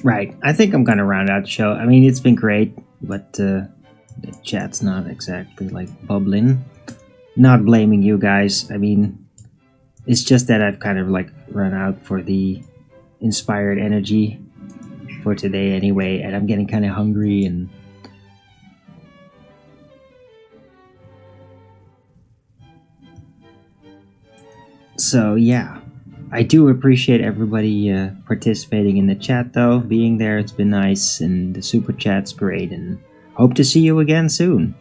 Right, I think I'm gonna round out the show. I mean, it's been great, but the chat's not exactly like bubbling. Not blaming you guys. I mean, it's just that I've kind of like run out for the inspired energy for today anyway, and I'm getting kind of hungry and so yeah. I do appreciate everybody participating in the chat though, being there. It's been nice, and the super chat's great, and hope to see you again soon.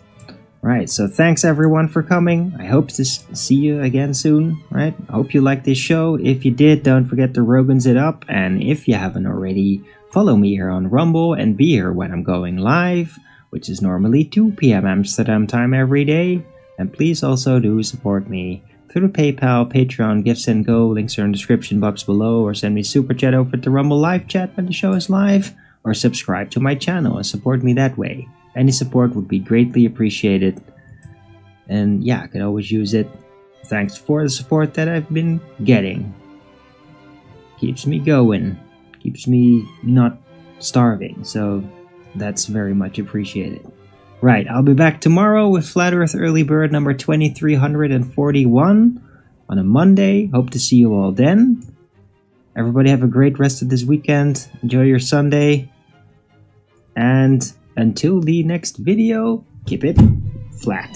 Right, so thanks everyone for coming. I hope to see you again soon, right? I hope you liked this show. If you did, don't forget to Rogan's it up. And if you haven't already, follow me here on Rumble and be here when I'm going live, which is normally 2 p.m. Amsterdam time every day. And please also do support me through PayPal, Patreon, Gifts and Go. Links are in the description box below, or send me super chat over to Rumble live chat when the show is live, or subscribe to my channel and support me that way. Any support would be greatly appreciated. And yeah, I could always use it. Thanks for the support that I've been getting. Keeps me going. Keeps me not starving. So that's very much appreciated. Right, I'll be back tomorrow with Flat Earth Early Bird number 2341 on a Monday. Hope to see you all then. Everybody have a great rest of this weekend. Enjoy your Sunday. And until the next video, keep it flat.